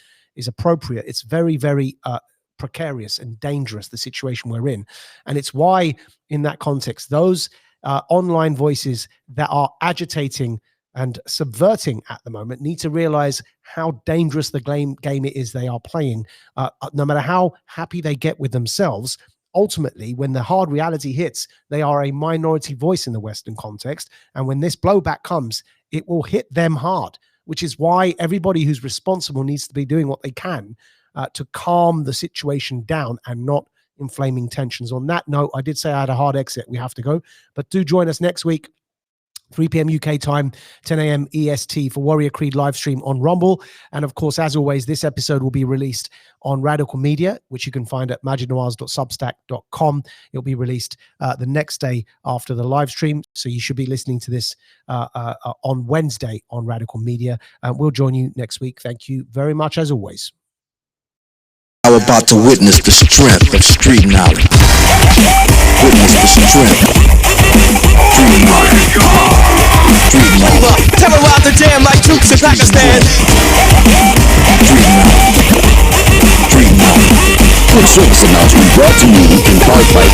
appropriate. It's very, very precarious and dangerous, the situation we're in. And it's why, in that context, those online voices that are agitating and subverting at the moment need to realize how dangerous the game it is they are playing. No matter how happy they get with themselves, ultimately, when the hard reality hits, they are a minority voice in the Western context. And when this blowback comes, it will hit them hard, which is why everybody who's responsible needs to be doing what they can to calm the situation down and not inflaming tensions. On that note, I did say I had a hard exit. We have to go. But do join us next week, 3 p.m. UK time, 10 a.m. EST for Warrior Creed live stream on Rumble. And of course, as always, this episode will be released on Radical Media, which you can find at Maajid-Nawaz.substack.com. It'll be released the next day after the live stream. So you should be listening to this on Wednesday on Radical Media. We'll join you next week. Thank you very much, as always. Now about to witness the strength of street knowledge. Witness the strength. Street knowledge. Street knowledge. Terrorize the jam like troops in Pakistan. Street knowledge. Street knowledge. This service announcement brought to you in part by